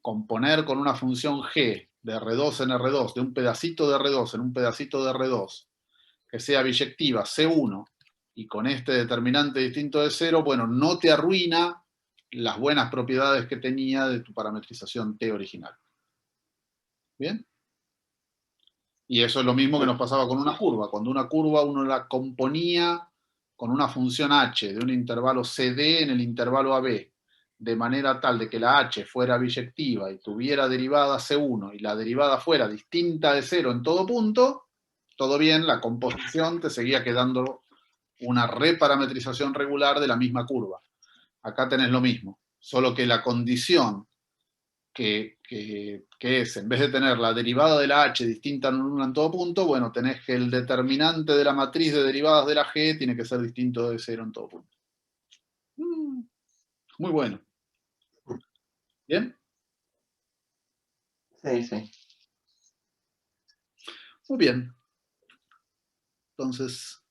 componer con una función g de R2 en R2, de un pedacito de R2 en un pedacito de R2, que sea biyectiva C1 y con este determinante distinto de 0, bueno, no te arruina las buenas propiedades que tenía de tu parametrización T original. ¿Bien? Y eso es lo mismo que nos pasaba con una curva. Cuando una curva uno la componía con una función h de un intervalo CD en el intervalo AB, de manera tal de que la h fuera biyectiva y tuviera derivada C1 y la derivada fuera distinta de 0 en todo punto, todo bien, la composición te seguía quedando una reparametrización regular de la misma curva. Acá tenés lo mismo, solo que la condición que es, en vez de tener la derivada de la h distinta en una en todo punto, bueno, tenés que el determinante de la matriz de derivadas de la g tiene que ser distinto de 0 en todo punto. Muy bueno. ¿Bien? Sí, sí. Muy bien. Entonces,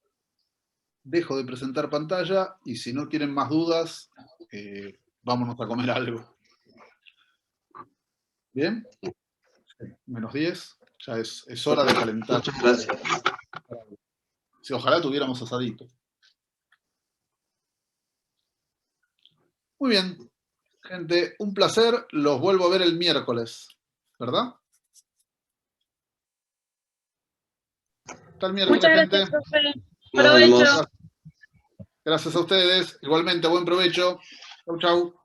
dejo de presentar pantalla y si no quieren más dudas, vámonos a comer algo. ¿Bien? Menos 10. Ya es hora de calentar. Muchas gracias. Si ojalá tuviéramos asadito. Muy bien. Gente, un placer. Los vuelvo a ver el miércoles. ¿Verdad? Hasta el miércoles, Muchas gente. gracias, profe. Nos vemos. Provecho. Gracias a ustedes. Igualmente, buen provecho. Chau, chau.